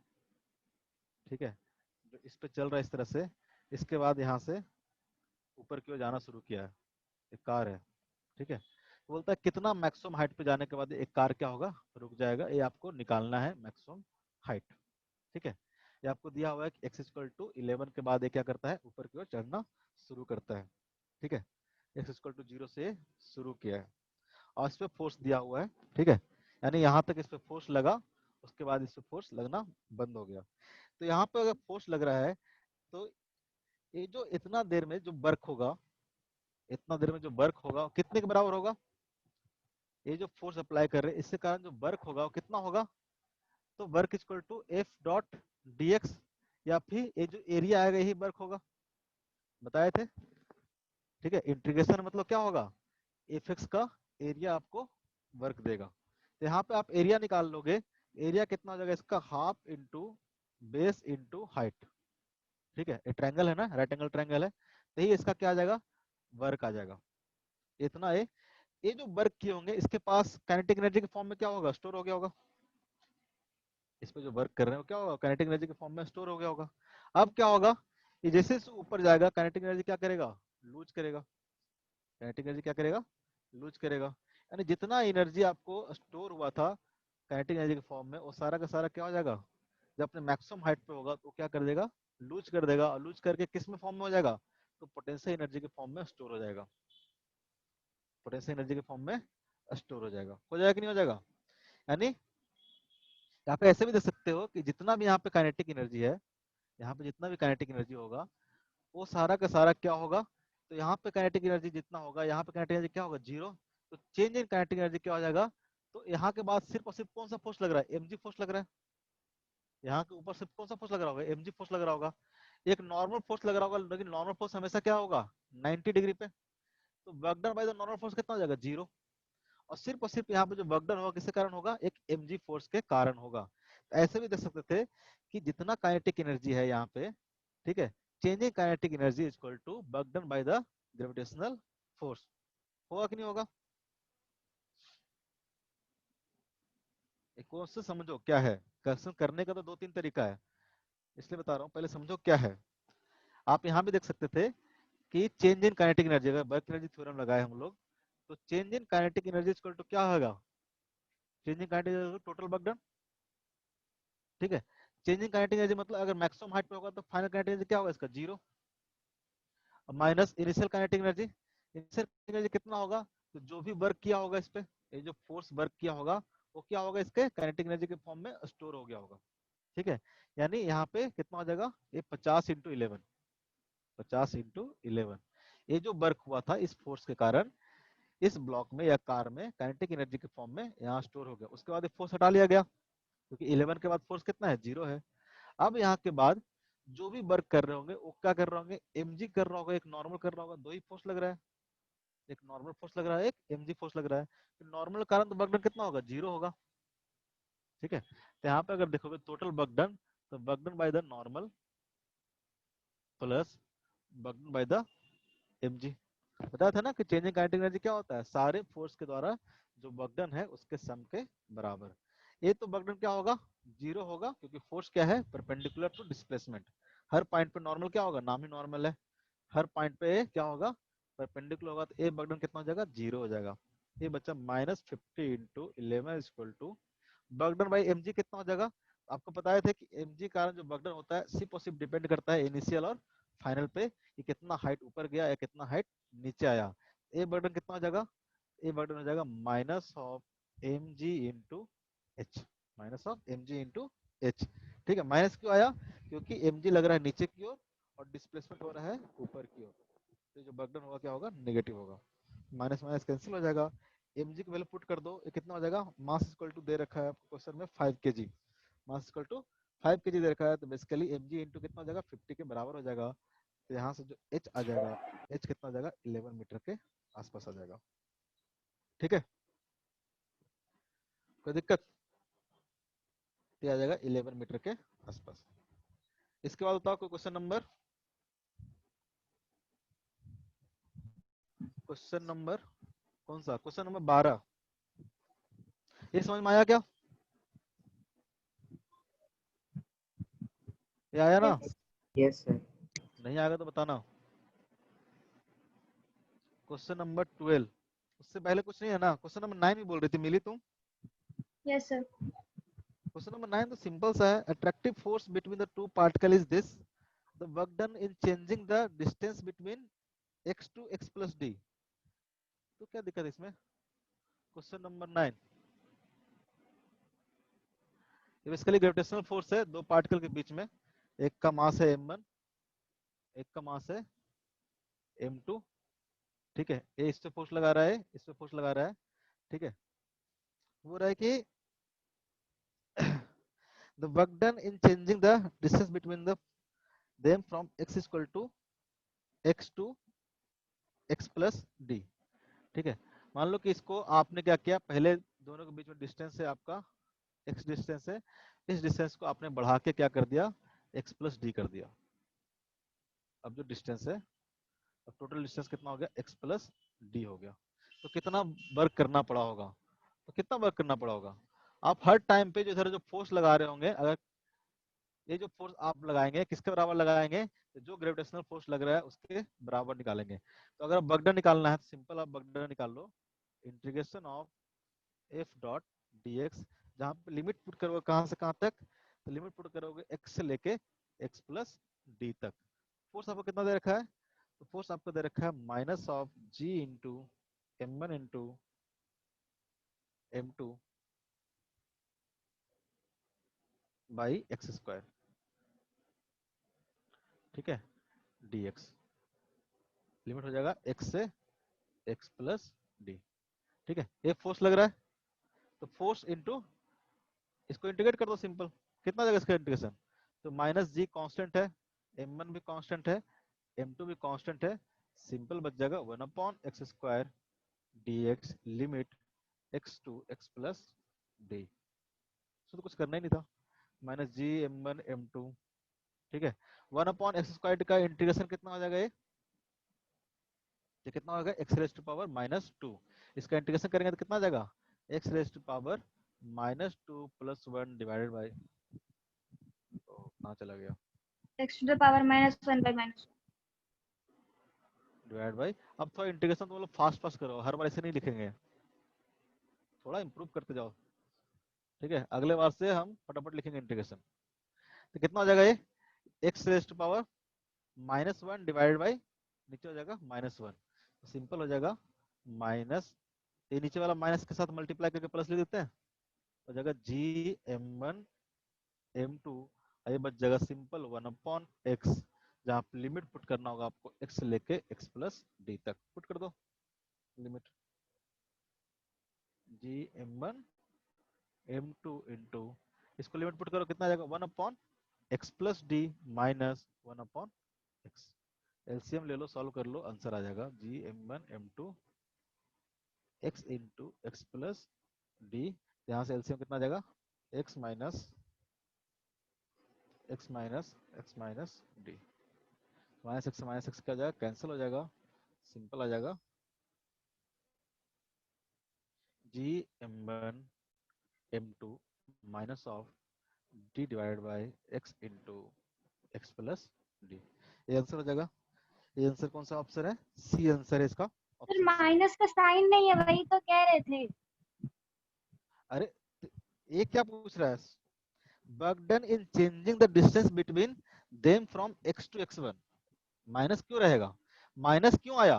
ठीक है, जो इस पे चल रहा है इस तरह से। इसके बाद यहाँ से ऊपर की ओर जाना शुरू किया है, एक कार है। ठीक है, तो बोलता है कितना मैक्सिमम हाइट पे जाने के बाद एक कार क्या होगा? रुक जाएगा। ये आपको निकालना है मैक्सिमम हाइट। ठीक है, ये आपको दिया हुआ है कि x=11 के बाद ये क्या करता है? ऊपर की ओर चढ़ना शुरू करता है। ठीक है, x=0 से शुरू किया है और इस पे फोर्स दिया हुआ है। ठीक है, यानी यहाँ तक इस पे फोर्स लगा, उसके बाद इस पे फोर्स लगना बंद हो गया। तो यहाँ पे अगर फोर्स लग रहा है तो ये जो इतना देर में जो वर्क होगा, इतना देर में जो वर्क होगा कितने के बराबर होगा? ये जो फोर्स अप्लाई कर रहे हैं इसके कारण जो वर्क होगा वो कितना होगा? तो work equal to F dot D X, या फिर ये जो एरिया आएगा यही वर्क होगा, बताए थे। ठीक है, इंटीग्रेशन मतलब क्या होगा? एफ एक्स का एरिया आपको वर्क देगा। तो यहाँ पे आप एरिया निकाल लोगे, एरिया कितना हो जाएगा इसका? Half into base into height. ठीक है, ये ट्रायंगल है ना, राइट एंगल ट्रायंगल है, तो ये इसका क्या आ जाएगा? वर्क आ जाएगा। इतना है। ये जो वर्क किए होंगे इसके पास काइनेटिक एनर्जी के फॉर्म में क्या होगा? स्टोर हो गया होगा। इस पे जो वर्क कर रहे हैं वो क्या होगा? काइनेटिक एनर्जी के फॉर्म में स्टोर हो गया होगा। अब क्या होगा? ये जैसे जैसे ऊपर जाएगा काइनेटिक एनर्जी क्या करेगा? लूज करेगा। काइनेटिक एनर्जी क्या करेगा? लूज करेगा। यानी जितना एनर्जी आपको स्टोर हुआ था काइनेटिक एनर्जी के फॉर्म में, वो सारा का सारा क्या हो जाएगा? जब अपने मैक्सिमम हाइट पे होगा तो क्या कर देगा? लूज कर देगा। और लूज करके किस में फॉर्म में हो जाएगा? तो पोटेंशियल एनर्जी के फॉर्म में स्टोर हो जाएगा। पोटेंशियल एनर्जी के फॉर्म में स्टोर हो जाएगा। हो जाएगा कि नहीं हो जाएगा? यानी यहाँ पे ऐसे भी देख सकते हो कि जितना भी यहाँ पे काइनेटिक एनर्जी है, यहाँ पे जितना भी काइनेटिक एनर्जी होगा वो सारा का सारा क्या होगा? तो यहाँ पे काइनेटिक एनर्जी जितना होगा, यहाँ पे काइनेटिक एनर्जी क्या होगा? 0। तो चेंज इन काइनेटिक एनर्जी क्या हो जाएगा? तो यहाँ के बाद सिर्फ और सिर्फ कौन सा फोर्स लग रहा है? mg फोर्स लग रहा है। यहाँ के ऊपर सिर्फ कौन सा फोर्स लग रहा होगा? mg फोर्स लग रहा होगा। एक नॉर्मल फोर्स लग रहा होगा, लेकिन नॉर्मल फोर्स हमेशा क्या होगा? 90 डिग्री पे। तो work done by the normal force कितना हो जाएगा? 0। और सिर्फ यहाँ पे जो वर्क डन होगा किसके कारण होगा? एक mg फोर्स के कारण होगा। ऐसे भी देख सकते थे कि जितना काइनेटिक एनर्जी है यहाँ पे, ठीक है, changing kinetic energy is equal to work done by the gravitational force. होगा कि नहीं होगा? एक क्वेश्चन समझो क्या है। क्वेश्चन करने का तो दो तीन तरीका है, इसलिए बता रहा हूँ, पहले समझो क्या है। आप यहाँ भी देख सकते थे कि चेंज इन काइनेटिक एनर्जी, अगर वर्क एनर्जी थ्योरम लगाए हम लोग, तो change in kinetic energy equal to क्या होगा? Change in kinetic energy total work done. ठीक है, चेंज इन काइनेटिक एनर्जी मतलब अगर मैक्सिमम हाइट पे होगा तो फाइनल काइनेटिक एनर्जी क्या होगा इसका? 0 minus initial kinetic energy. Initial energy कितना होगा? तो जो भी वर्क किया होगा इस पे, ये जो फोर्स वर्क किया होगा वो क्या होगा? इसके काइनेटिक एनर्जी के फॉर्म में स्टोर हो गया होगा। ठीक है, यानी यहाँ पे कितना हो जाएगा? ये 50 इंटू 11, 50 इंटू 11। ये जो वर्क हुआ था इस फोर्स के कारण इस ब्लॉक में या कार में काइनेटिक एनर्जी के फॉर्म में यहाँ स्टोर हो गया। उसके बाद फोर्स हटा लिया गया, क्योंकि 11 के बाद फोर्स कितना है? 0 है। अब यहाँ के बाद जो भी वर्क कर रहे होंगे वो क्या कर रहे होंगे? mg कर रहा होगा, एक नॉर्मल कर रहा होगा, दो ही फोर्स लग रहा है, एक नॉर्मल फोर्स लग रहा है, एक mg फोर्स लग रहा है। तो नॉर्मल कारण तो वर्क डन कितना होगा? 0 होगा। ठीक है, तो यहाँ पे अगर देखोगे टोटल वर्क डन, तो work done by the normal plus work done by the mg। बताया था ना कि चेंजिंग काइनेटिक एनर्जी क्या होता है? सारे फोर्स के द्वारा जो वर्क डन है उसके सम के बराबर। ये तो वर्क डन क्या होगा? 0 होगा, क्योंकि फोर्स क्या है? Perpendicular to displacement. हर पॉइंट पे नॉर्मल क्या होगा? नाम ही नॉर्मल है। हर पॉइंट पे क्या होगा? परपेंडिकुलर होगा, तो ए वर्क डन कितना हो जाएगा? 0 हो जाएगा। ये बच्चा -50 into 11 equal to work done by M कितना हो जाएगा? आपको बताया था कि एम कारण जो वर्क डन होता है सिर्फ और सिर्फ डिपेंड करता है इनिशियल और फाइनल पे, कि कितना हाइट ऊपर गया या कितना हाइट नीचे आया। ए वर्क डन कितना हो जाएगा? ए वर्क डन हो जाएगा minus of M G into H, minus of M G into H. ठीक है, माइनस क्यों आया? क्योंकि एम जी लग रहा है नीचे की ओर और डिस्प्लेसमेंट हो रहा है ऊपर की ओर, तो जो वर्क डन होगा क्या होगा? नेगेटिव होगा। माइनस माइनस कैंसिल हो जाएगा। mg की वैल्यू पुट कर दो, ये कितना हो जाएगा? मास इक्वल टू दे रखा है आपको क्वेश्चन में 5 kg, mass equal to 5 kg दे रखा है, तो बेसिकली mg इंटू कितना हो जाएगा? 50 के बराबर हो जाएगा। तो यहाँ से जो h आ जाएगा, h कितना हो जाएगा? 11 मीटर के आसपास आ जाएगा। ठीक है, कोई दिक्कत? ये आ जाएगा 11 मीटर के आसपास। इसके बाद बताओ कोई क्वेश्चन नंबर, क्वेश्चन नंबर कौन सा? Question number 12। ये समझ में आया क्या? ये आया ना? Yes sir. नहीं आएगा तो बताना। क्वेश्चन नंबर 12, उससे पहले कुछ नहीं है ना? क्वेश्चन नंबर 9 भी बोल रही थी मिली तुम। Yes sir. क्वेश्चन नंबर 9 तो सिंपल सा है। Attractive force between the two particle is this, the work done in changing the distance between x to x plus D. तो क्या दिक्कत है इसमें? क्वेश्चन नंबर 9 ये बेसिकली ग्रेविटेशनल फोर्स है दो पार्टिकल के बीच में। एक का मास है m1, एक का मास है m2। ठीक है, ये इस पे फोर्स लगा रहा है, इस पे फोर्स लगा रहा है। ठीक है, वो रहा है कि the work done in changing the distance between them from x is equal to x to x plus d। ठीक है, मान लो कि इसको आपने क्या किया, पहले दोनों के बीच में डिस्टेंस है आपका x डिस्टेंस है, इस डिस्टेंस को आपने बढ़ा के क्या कर दिया? x प्लस डी कर दिया। अब जो डिस्टेंस है, अब टोटल डिस्टेंस कितना हो गया? x प्लस डी हो गया। तो कितना वर्क करना पड़ा होगा? तो कितना वर्क करना पड़ा होगा? आप हर टाइम पे जो इधर जो फोर्स लगा रहे होंगे, अगर ये जो फोर्स आप लगाएंगे किसके बराबर लगाएंगे? तो जो ग्रेविटेशनल फोर्स लग रहा है उसके बराबर निकालेंगे। तो अगर वर्क डन निकालना है तो सिंपल आप वर्क डन निकाल लो, integration of F dot D X, जहाँ पे लिमिट पुट करोगे कहाँ से कहाँ तक? तो लिमिट पुट करोगे x से लेके x प्लस डी तक। फोर्स आपको कितना दे रखा है? तो फोर्स आपको दे रखा है minus of g into m1 into m2 by x square. ठीक है, dx लिमिट हो जाएगा x से x प्लस डी। ठीक है, ये फोर्स लग रहा है, तो फोर्स इंटू इसको इंटीग्रेट कर दो सिंपल। कितना जाएगा इसका इंटीग्रेशन? तो माइनस जी कांस्टेंट है, m1 भी कांस्टेंट है, m2 भी कांस्टेंट है, सिंपल बच जाएगा 1/x square dx limit x to x plus D. तो कुछ करना ही नहीं था, माइनस जी m1 m2 ठीक है। 1/x² का इंटीग्रेशन कितना हो जाएगा ये कितना होगा x⁻⁻²। इसका इंटीग्रेशन करेंगे तो कितना आ जाएगा x⁻⁻² + 1 डिवाइडेड बाई कहाँ चला गया x⁻⁻1/-1 डिवाइड बाई। अब थोड़ा इंटीग्रेशन तो मतलब फास्ट फास्ट करो, हर बार ऐसे नहीं लिखेंगे, थोड़ा इंप्रूव करते जाओ। ठीक है, अगले बार से हम फटाफट लिखेंगे इंटीग्रेशन। तो कितना हो जाएगा ये x⁻⁻1 डिवाइडेड बाई नीचे हो जाएगा -1। सिंपल हो जाएगा माइनस, ये नीचे वाला माइनस के साथ मल्टीप्लाई करके प्लस लिख देते हैं, हो जाएगा gm1 m2। ये बच जाएगा सिंपल 1/x, जहाँ आप लिमिट पुट करना होगा आपको x लेके x + d तक पुट कर दो लिमिट। gm1 m2 इंटू इसको लिमिट पुट करो कितना आ जाएगा 1/x + d minus 1/x। LCM ले लो, सॉल्व कर लो, आंसर आ जाएगा gm1 m2 x into x + d। यहाँ से एलसीएम कितना आ जाएगा x minus x minus d। Minus x क्या हो जाएगा कैंसिल हो जाएगा, सिंपल आ जाएगा gm1 m2 minus of d divided by x into x + d। ये आंसर हो जाएगा। ये आंसर कौन सा ऑप्शन है, सी आंसर है इसका, सर ऑप्शन सी। माइनस का साइन नहीं है, वही तो कह रहे थे। अरे ये क्या पूछ रहा है, work done in changing the distance between them from x to x1। Minus क्यों रहेगा, माइनस क्यों आया,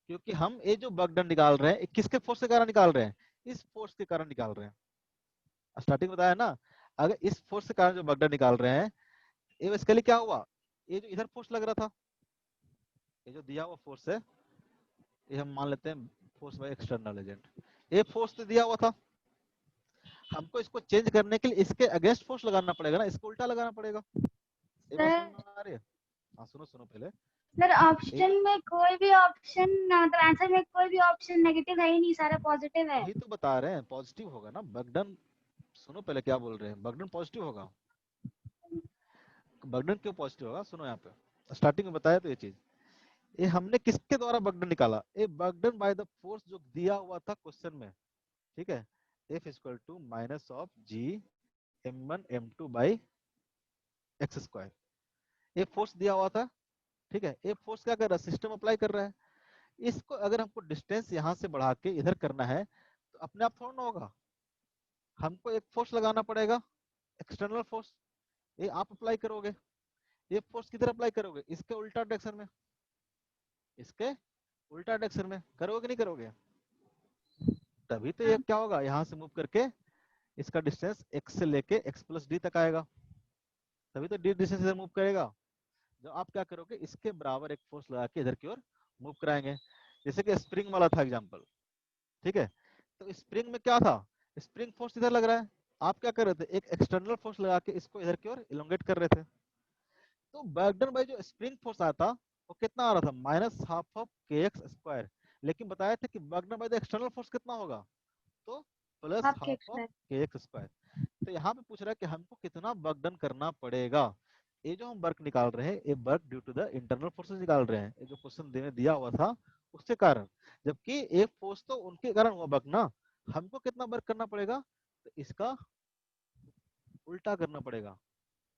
क्योंकि हम ये जो वर्क डन निकाल रहे हैं किसके फोर्स के कारण निकाल रहे हैं, इस फोर्स के कारण निकाल रहे हैं। स्टार्टिंग में बताया ना, अगर इस फोर्स के कारण जो वर्क डन निकाल रहे हैं, ये बेसिकली क्या हुआ, ये जो इधर फोर्स लग रहा था, ये जो दिया हुआ फोर्स है, ये हम मान लेते हैं फोर्स बाय एक्सटर्नल एजेंट। ये फोर्स तो दिया हुआ था, हमको इसको चेंज करने के लिए इसके अगेंस्ट फोर्स लगाना पड़ेगा ना, इसको उल्टा लगाना पड़ेगा। ये बात समझ सर में आ रही है। हाँ सुनो सुनो पहले, सर ऑप्शन में कोई भी ऑप्शन, मतलब आंसर में कोई भी ऑप्शन नेगेटिव है ही नहीं, सारा पॉजिटिव है। वही तो बता रहे हैं पॉजिटिव होगा ना बर्डन। सुनो पहले क्या बोल रहे हैं, बर्डन पॉजिटिव होगा। बर्डन क्यों पॉजिटिव होगा, सुनो यहाँ पे स्टार्टिंग में बताया तो ये चीज, ये हमने किसके द्वारा बर्डन निकाला, ये बर्डन बाय द फोर्स जो दिया हुआ था क्वेश्चन में। ठीक है, F = minus of G m1 m2 by x²। ये फोर्स दिया हुआ था। ठीक है, ये फोर्स क्या कर रहा है, सिस्टम अप्लाई कर रहा है। इसको अगर हमको डिस्टेंस यहाँ से बढ़ा के इधर करना है तो अपने आप थोड़ा ना होगा, हमको एक फोर्स लगाना पड़ेगा, एक्सटर्नल फोर्स। ये आप अप्लाई करोगे, ये फोर्स किधर अप्लाई करोगे, इसके उल्टा डायरेक्शन में, इसके उल्टा डायरेक्शन में करोगे कि नहीं करोगे, तभी तो ये क्या होगा, यहाँ से मूव करके इसका डिस्टेंस x से लेके x + d तक आएगा, तभी तो d डिस्टेंस इधर मूव करेगा। जो आप क्या करोगे, इसके बराबर एक फोर्स लगा के इधर की ओर मूव कराएंगे, जैसे कि स्प्रिंग वाला था एग्जांपल। ठीक है, तो स्प्रिंग में क्या था, स्प्रिंग फोर्स इधर लग रहा है, आप क्या कर रहे थे, एक एक्सटर्नल फोर्स लगा के इसको इधर की ओर इलोंगेट कर रहे थे। तो बर्डन बाय जो स्प्रिंग फोर्स आया था वो कितना आ रहा था, -12 kx²। लेकिन बताया था कि burden by the external force कितना होगा, तो हाफ के ½ स्क्वायर। kx²। तो यहाँ पे पूछ रहा है कि हमको कितना वर्क डन करना पड़ेगा। ये जो हम वर्क निकाल रहे हैं, ये work due to the internal forces निकाल रहे हैं, ये जो क्वेश्चन दिया हुआ था उसके कारण, जबकि एक फोर्स तो उनके कारण हुआ वर्क ना, हमको कितना वर्क करना पड़ेगा, तो इसका उल्टा करना पड़ेगा।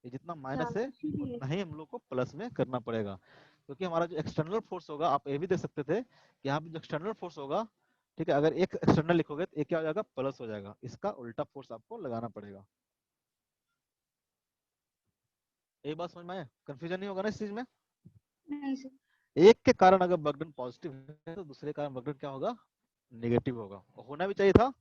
ये जितना माइनस है इसीलिए उतना ही हम लोग को प्लस में करना पड़ेगा, क्योंकि हमारा जो एक्सटर्नल फोर्स होगा, आप ये भी देख सकते थे कि यहाँ पे जो एक्सटर्नल फोर्स होगा, ठीक है, अगर एक एक्सटर्नल लिखोगे तो एक क्या हो जाएगा, प्लस हो जाएगा, इसका उल्टा फोर्स आपको लगाना पड़ेगा। ये बात समझ में आया, कंफ्यूजन नहीं होगा ना इस चीज में। नहीं सर। एक के कारण अगर बर्डन पॉजिटिव है तो दूसरे कारण बर्डन क्या होगा, नेगेटिव होगा, और होना भी चाहिए था।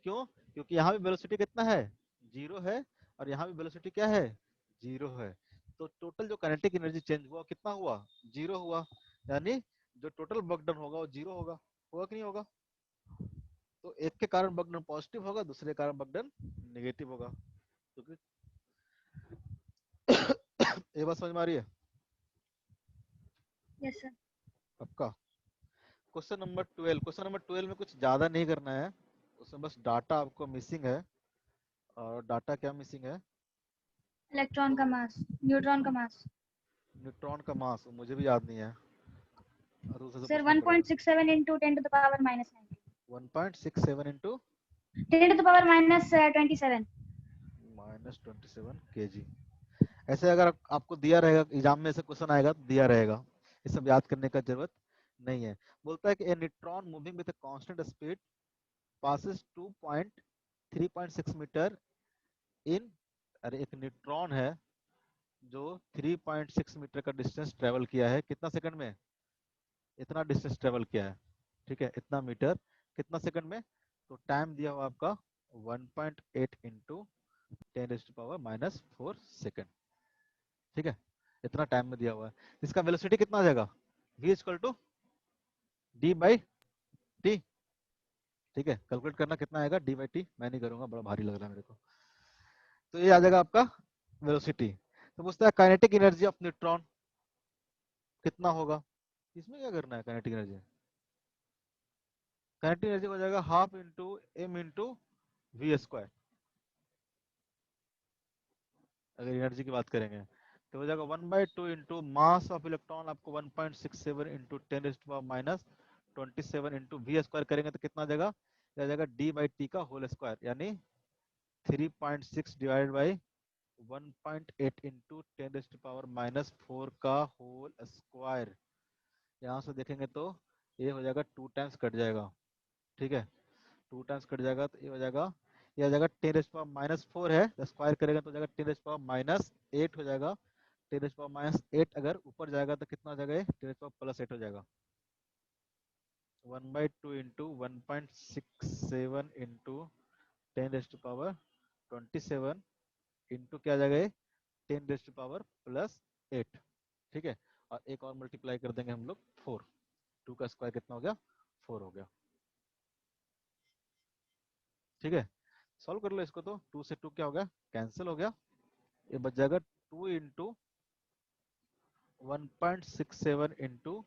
क्यों, क्योंकि यहाँ भी वेलोसिटी कितना है, 0 है, और यहाँ भी वेलोसिटी क्या है, 0 है। तो टोटल जो काइनेटिक एनर्जी चेंज हुआ कितना हुआ, 0 हुआ, यानी जो टोटल वर्क डन होगा वो 0 होगा, होगा कि नहीं होगा। तो एक के कारण वर्क डन पॉजिटिव होगा, दूसरे कारण वर्क डन नेगेटिव होगा, क्योंकि ये बात समझ में आ रही है यस सर। आपका। क्वेश्चन नंबर 12 में कुछ ज्यादा नहीं करना है, उसमें बस डाटा आपको मिसिंग है। और डाटा क्या मिसिंग है, इलेक्ट्रॉन का तो मास, न्यूट्रॉन का मास न्यूट्रॉन का मास मुझे भी याद नहीं है, दूसरे से सर पूछना पड़ेगा। 1.67 into 10 to the power minus 19 1.67 into 10 to the power minus 27 -27 kg। ऐसे अगर आपको दिया रहेगा एग्जाम में से क्वेश्चन आएगा तो दिया रहेगा, ये सब याद करने का जरूरत नहीं है। बोलता है कि a neutron moving with a constant speed passes 3.6 metre in, अरे एक न्यूट्रॉन है जो 3.6 मीटर का डिस्टेंस ट्रेवल किया है, कितना सेकंड में, इतना डिस्टेंस ट्रेवल किया है, ठीक है, इतना मीटर कितना सेकंड में, तो टाइम दिया हुआ आपका 1.8 इंटू 10⁻⁻⁴ सेकंड, ठीक है, इतना टाइम में दिया हुआ है। इसका वेलोसिटी कितना आ जाएगा, v equal to D by T, ठीक है, कैलकुलेट करना कितना आएगा, डी बाई टी, मैं नहीं करूंगा, बड़ा भारी लग रहा है मेरे को। तो ये आ जाएगा आपका वेलोसिटी। तो पूछता है काइनेटिक एनर्जी ऑफ न्यूट्रॉन कितना होगा, इसमें क्या करना है, काइनेटिक एनर्जी, काइनेटिक एनर्जी हो जाएगा half into M into V square, अगर एनर्जी की बात करेंगे तो हो जाएगा 1/2 इंटू मास ऑफ इलेक्ट्रॉन, आपको 1.67 इंटू 10⁻⁻27 इंटू वी स्क्वायर करेंगे तो कितना आ जाएगा, आ जाएगा डी बाई टी का होल स्क्वायर, यानी 3.6 डिवाइडेड बाई 1.8 इंटू 10⁻⁻⁴ का होल स्क्वायर। यहाँ से देखेंगे तो ये हो जाएगा 2 टाइम्स कट जाएगा, ठीक है, 2 टाइम्स कट जाएगा तो ये हो जाएगा, ये आ जाएगा 10⁻⁴ है, तो स्क्वायर करेगा तो हो जाएगा 10⁻⁸ हो जाएगा, 10⁻⁸ अगर ऊपर जाएगा तो कितना हो जाएगा, ये 10⁻+8 हो जाएगा। 1/2 इंटू 1.67 इंटू 10⁻27 इंटू क्या आ जाएगा, ये 10⁻+8, ठीक है, और एक और मल्टीप्लाई कर देंगे हम लोग 4, 2 का स्क्वायर कितना हो गया, 4 हो गया, ठीक है। सॉल्व कर लो इसको, तो 2 से 2 क्या हो गया, कैंसिल हो गया, ये बच जाएगा 2 इंटू 1.67 इंटू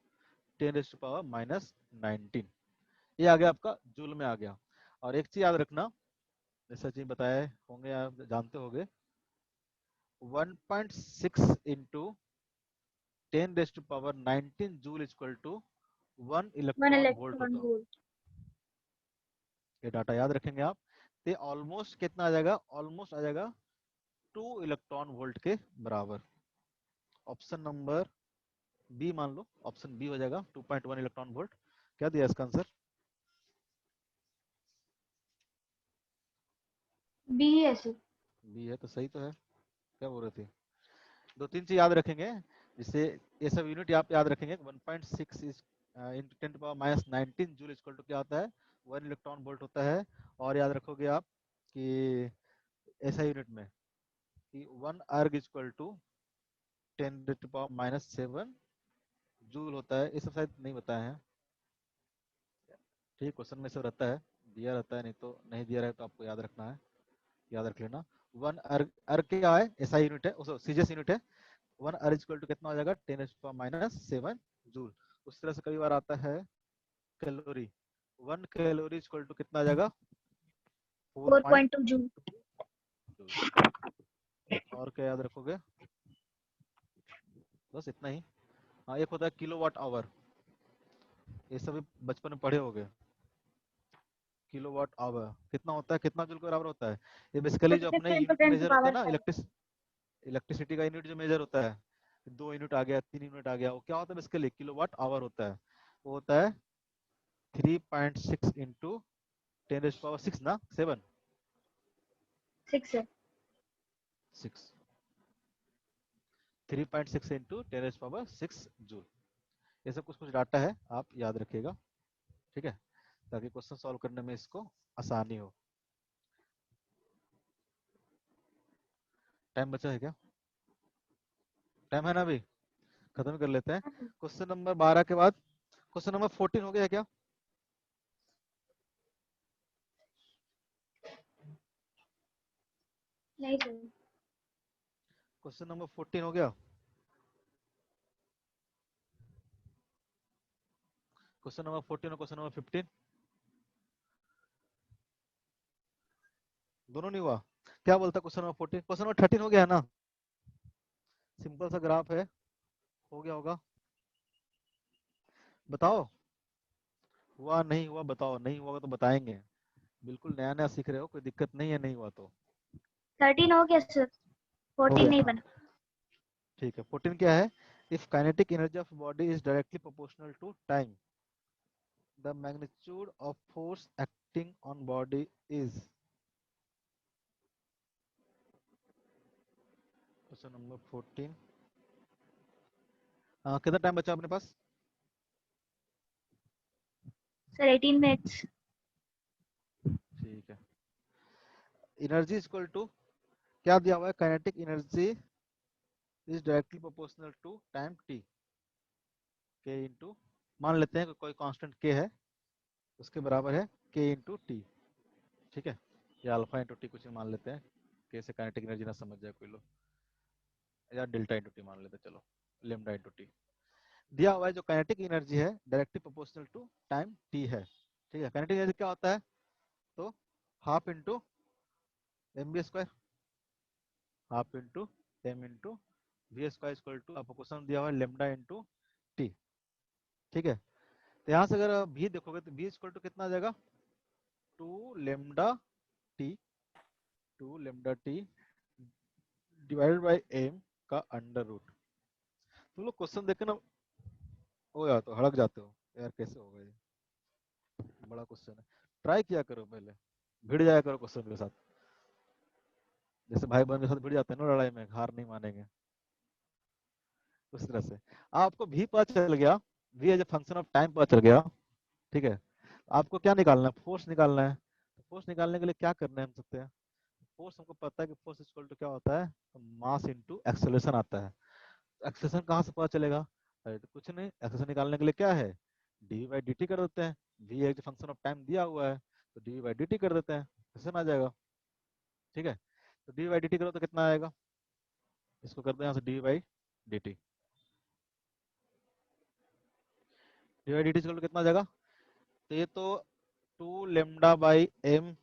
10⁻⁻19, ये आ गया आपका जूल में आ गया। और एक चीज याद रखना, जैसा चीज बताए होंगे आप जानते होंगे, 1.6 into 10⁻19 joule equal to 1 1 electron volt electron होता, volt ये डाटा याद रखेंगे आप। तो ऑलमोस्ट कितना आ जाएगा, ऑलमोस्ट आ जाएगा 2 इलेक्ट्रॉन वोल्ट के बराबर। ऑप्शन नंबर बी मान लो, ऑप्शन बी हो जाएगा 2.1 इलेक्ट्रॉन वोल्ट। क्या दिया इसका आंसर, बी है सर बी है, तो सही तो है, क्या बोल रहे थे। दो तीन चीज याद रखेंगे, जिससे ये सब यूनिट आप याद रखेंगे, 1.6 is into 10⁻⁻19 joule equal to क्या होता है, 1 इलेक्ट्रॉन वोल्ट होता है। और याद रखोगे आप कि ऐसा यूनिट में कि 1 अर्ग इक्वल टू 10⁻⁻7 जूल होता है, ये सब शायद नहीं बताया है, ठीक, क्वेश्चन में सब रहता है, दिया रहता है, नहीं तो नहीं दिया रहे तो आपको याद रखना है, याद रख लेना। 1 अर्ग, अर्ग क्या है, ऐसा यूनिट है, सीजीएस यूनिट है। 1 अर्ग इक्वल टू कितना हो जाएगा, 10⁻⁻7 जूल। उस तरह से कई बार आता है कैलोरी, 1 कैलोरी इक्वल टू कितना आ जाएगा, 4.2 4.2 जूल जूल। और क्या याद रखोगे, बस इतना ही। हाँ, एक होता है किलोवाट आवर, ये सभी बचपन में पढ़े होगे, किलोवाट आवर कितना होता है, कितना जूल के बराबर होता है, ये बेसिकली जो 6 अपने into यूनिट 10 to मेजर होते हैं power ना, 5 इलेक्ट्रिसिटी का यूनिट जो मेजर होता है, 2 यूनिट आ गया, 3 यूनिट आ गया, वो क्या होता है बेसिकली, किलोवाट आवर होता है। वो होता है 3.6 इंटू 10⁻6 ना 7 6 है 6 3.6 इंटू 10⁻6 जूल। ये सब कुछ कुछ डाटा है, आप याद रखिएगा, ठीक है, ताकि क्वेश्चन सॉल्व करने में इसको आसानी हो। टाइम बचा है क्या, टाइम है ना, अभी खत्म कर लेते हैं। क्वेश्चन नंबर 12 के बाद क्वेश्चन नंबर 14 हो गया क्या, नहीं सर क्वेश्चन नंबर 14 हो गया, क्वेश्चन नंबर 14 और क्वेश्चन नंबर 15 दोनों नहीं हुआ, क्या बोलता क्वेश्चन नंबर 14, क्वेश्चन नंबर 13 हो गया है ना, सिंपल सा ग्राफ है, हो गया होगा। बताओ हुआ नहीं हुआ, बताओ। नहीं हुआ तो बताएंगे, बिल्कुल नया नया सीख रहे हो, कोई दिक्कत नहीं है नहीं हुआ तो। 13 हो गया सर, हो 14 नहीं गया, बना। ठीक है। 14 क्या है? If kinetic energy of body is directly proportional to time, the magnitude of force acting on body is. Question number 14। कितना टाइम बचा अपने पास? Sir 18 minutes. ठीक है। एनर्जी इज इक्वल टू क्या दिया हुआ है? Kinetic energy is directly proportional to time T, K into, मान लेते हैं कि कोई कांस्टेंट के है, उसके बराबर है के इंटू टी। ठीक है, या अल्फा इंटू टी कुछ मान लेते हैं, के से काइनेटिक एनर्जी ना समझ जाए कोई लोग, या डेल्टा इंटू टी मान लेते हैं, चलो लेमडा इंटू टी। दिया हुआ है जो काइनेटिक एनर्जी है directly proportional to time T है। ठीक है, काइनेटिक एनर्जी क्या होता है? तो half into M B square, half into M into V square equal to, आपको क्वेश्चन दिया हुआ है लेमडा इंटू टी। ठीक है, तो यहाँ से अगर भी देखोगे तो भी इक्वल टू कितना आ जाएगा? 2 lambda T, 2 lambda T divided by M का अंडर रूट। तुम लोग क्वेश्चन देख के ना हो या तो हड़क जाते हो यार, कैसे होगा ये, बड़ा क्वेश्चन है। ट्राई किया करो, पहले भिड़ जाया करो क्वेश्चन के साथ, जैसे भाई बहन के साथ भिड़ जाते हैं ना लड़ाई में, हार नहीं मानेंगे, उस तरह से। आपको भी पता चल गया, भी as a function of time पता चल गया। ठीक है, आपको क्या निकालना है? फोर्स निकालना है। फोर्स निकालने के लिए क्या करना है हम सकते हैं? फोर्स हमको पता है कि फोर्स इक्वल टू क्या होता है? मास इनटू एक्सेलरेशन आता है। एक्सेलरेशन कहाँ से पता चलेगा? अरे तो कुछ नहीं, एक्सेलरेशन निकालने के लिए क्या है? डी बाई डी टी कर देते हैं, वी एक फंक्शन ऑफ टाइम दिया हुआ है, तो डी बाई डी टी कर देते हैं, एक्सेलरेशन आ जाएगा। ठीक है, तो डी बाई डी टी करो तो कितना आएगा? इसको कर दो यहाँ से D by D T, D by D T कितना आ जाएगा? तो ये तो 2 लेमडा बाई एम,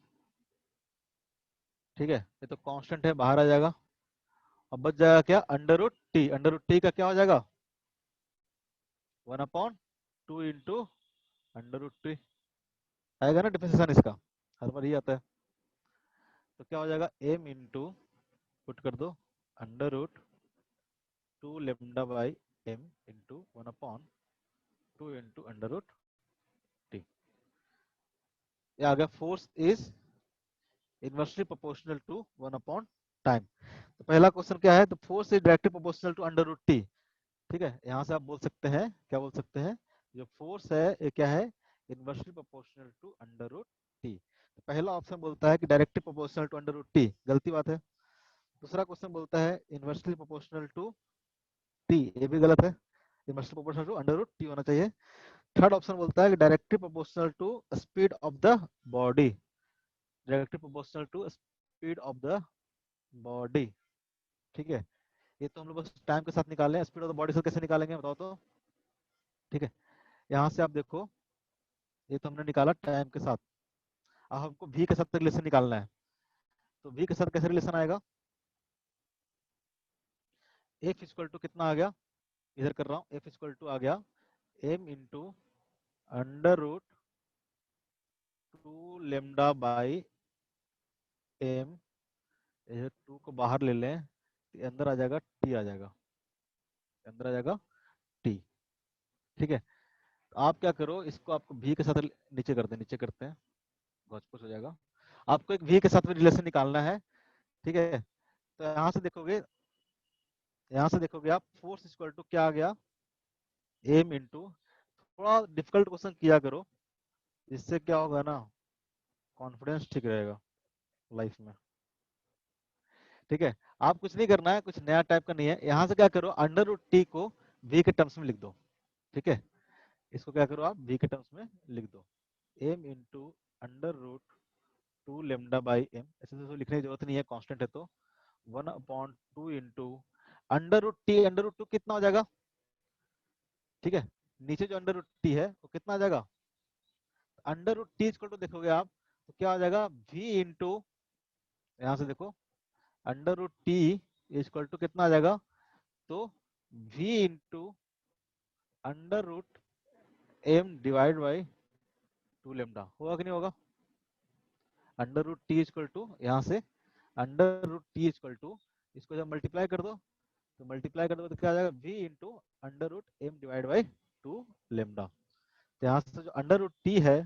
ठीक है, ये तो कांस्टेंट है, बाहर आ जाएगा। अब बच जाएगा क्या? Under root T. Under root T का क्या हो जाएगा? 1/2 इंटू अंडर रूट टी आएगा ना डिफरेंशिएशन इसका, हर बार ही आता है। तो क्या हो जाएगा? एम इंटू, पुट कर दो, under root 2 lambda by M into 1/2 into under root T. ये आ गया force is inversely proportional to 1/टाइम। तो पहला क्वेश्चन क्या है? तो force is directly proportional to under root T. ठीक है, यहाँ से आप बोल सकते हैं, क्या बोल सकते हैं? जो फोर्स है ये क्या है? Inversely proportional to under root T. तो पहला ऑप्शन बोलता है कि directly proportional to under root T, गलती बात है। दूसरा क्वेश्चन बोलता है इनवर्सली प्रोपोर्शनल टू टी, ये भी गलत है, inversely proportional to under root T होना चाहिए। थर्ड ऑप्शन बोलता है कि directly proportional to speed of the body, directly proportional to speed of the body. ठीक है, ये तो हम लोग बस टाइम के साथ निकाले हैं, स्पीड ऑफ द बॉडी से कैसे निकालेंगे बताओ तो। ठीक है, यहाँ से आप देखो, ये तो हमने निकाला टाइम के साथ, अब हमको भी के साथ रिलेशन निकालना है। तो भी के साथ कैसे रिलेशन आएगा? एफ इक्वल टू कितना आ गया? इधर कर रहा हूँ, एफ इक्वल टू आ गया M into under root 2 lambda by M, 2 को बाहर ले लें, तो अंदर आ जाएगा टी, आ जाएगा अंदर आ जाएगा टी। ठीक है, तो आप क्या करो, इसको आपको भी के साथ नीचे करते हैं, नीचे करते हैं, घोच हो जाएगा। आपको एक भी के साथ रिलेशन निकालना है। ठीक है, तो यहाँ से देखोगे आप, फोर्स इक्वल टू क्या आ गया? एम इंटू, थोड़ा डिफिकल्ट क्वेश्चन किया करो, इससे क्या होगा ना, कॉन्फिडेंस ठीक रहेगा लाइफ में। ठीक है, आप कुछ नहीं करना है, कुछ नया टाइप का नहीं है। यहाँ से क्या करो, अंडर रूट टी को वी के टर्म्स में लिख दो। ठीक है, इसको क्या करो आप, वी के टर्म्स में लिख दो, M into under root 2 lambda by M, ऐसे तो लिखने की जरूरत नहीं है, कांस्टेंट है तो 1/2 into under root T. Under root 2 कितना हो जाएगा? ठीक है, नीचे जो अंडर रूट टी है वो कितना आ जाएगा? Under root T equal to देखोगे आप तो क्या हो जाएगा? वी इंटू, यहाँ से देखो, under root T equal to कितना आ जाएगा? तो v into under root M divide by 2 lambda होगा कि नहीं होगा? Under root T equal to यहाँ से under root T equal to इसको जब मल्टीप्लाई कर दो तो मल्टीप्लाई कर दो तो क्या आ जाएगा v into under root M divide by 2 lambda. तो यहाँ से जो अंडर रूट टी है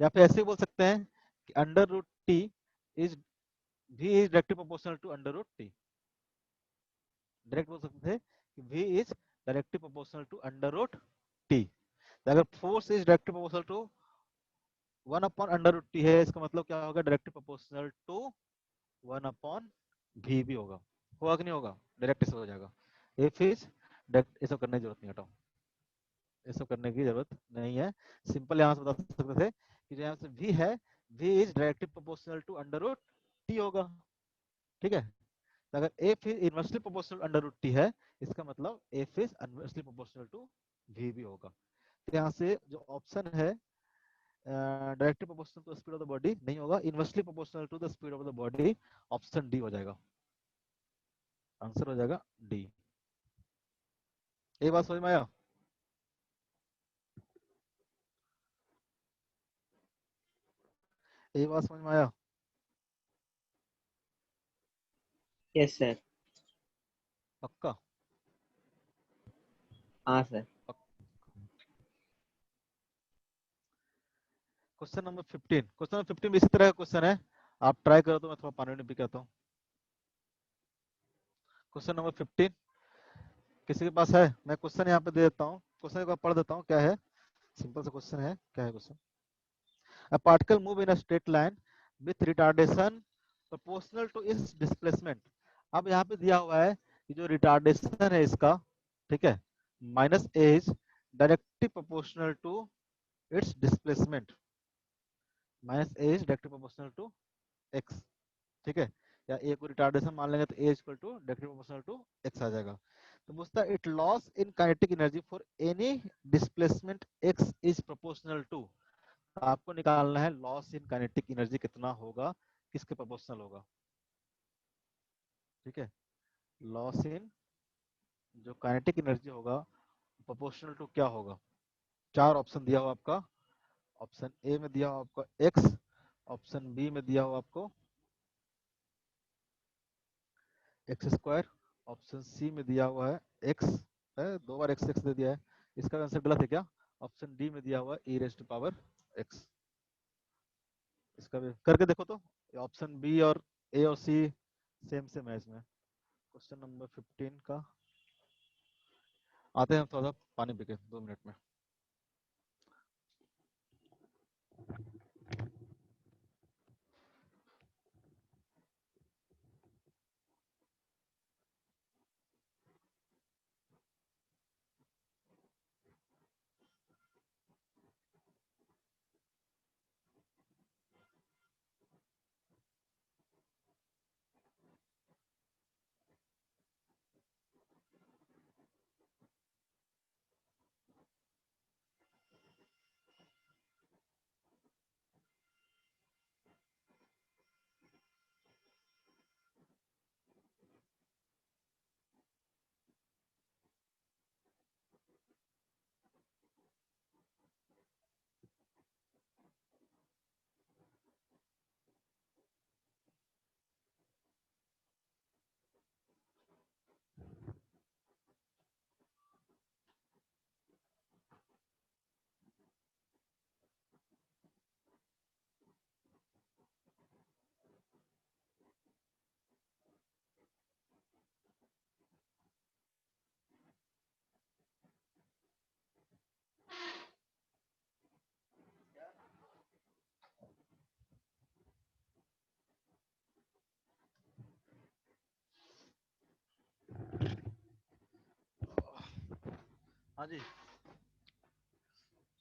या फिर ऐसे बोल सकते हैं कि under root T is v is directly proportional to under root T. Direct बोल सकते थे कि v is directly proportional to under root T. अगर force is directly proportional to 1 upon under root T है इसका मतलब क्या होगा directly proportional to 1 upon v भी होगा। होगा कि नहीं होगा? डायरेक्ट से हो जाएगा। इफ इज डायरेक्ट ये सब करने की जरूरत नहीं, हटाओ ये सब करने की जरूरत नहीं है। सिंपल यहाँ से बता सकते थे कि जो यहाँ से v है v is directly proportional to under root T होगा। ठीक है, तो अगर f is inversely proportional under root T है इसका मतलब f is inversely proportional to v भी होगा। तो यहाँ से जो ऑप्शन है directly proportional to the speed of the body नहीं होगा, inversely proportional to the speed of the body, option D हो जाएगा, आंसर हो जाएगा डी। ये बात समझ में आया? ये बात समझ में आया? Yes sir. पक्का? हाँ sir. Question number 15, question number 15 भी इसी तरह का क्वेश्चन है, आप ट्राई करो तो मैं थोड़ा पानी में पी कहता हूँ। क्वेश्चन नंबर 15 किसी के पास है? मैं क्वेश्चन यहाँ पे दे देता हूँ, क्वेश्चन एक बार पढ़ देता हूँ क्या है। सिंपल सा क्वेश्चन है, क्या है question? A particle move in a straight line with retardation proportional to its displacement। अब यहाँ पे दिया हुआ है कि जो रिटार्डेशन है इसका, ठीक है, minus A is directly proportional to its displacement, minus A is directly proportional to X. ठीक है, या ए को रिटार्डेशन मान लेंगे तो A equal to directly proportional to X आ जाएगा। तो पूछता है it loss in kinetic energy for any displacement X is proportional to. आपको निकालना है लॉस इन काइनेटिक एनर्जी कितना होगा, किसके प्रोपोर्शनल होगा। ठीक है, लॉस इन जो काइनेटिक एनर्जी होगा प्रोपोर्शनल टू क्या होगा। चार ऑप्शन दिया हुआ आपका, ऑप्शन ए में दिया हुआ आपको एक्स, ऑप्शन बी में दिया हुआ आपको एक्स स्क्वायर, ऑप्शन सी में दिया हुआ है एक्स है, दो बार एक्स एक्स दे दिया है, इसका आंसर गलत है क्या? ऑप्शन डी में दिया हुआ E raise to power X. इसका भी करके देखो तो, ऑप्शन बी और ए और सी सेम सेम है इसमें। क्वेश्चन नंबर 15 का आते हैं, थोड़ा सा पानी पी के 2 मिनट में। हाँ जी,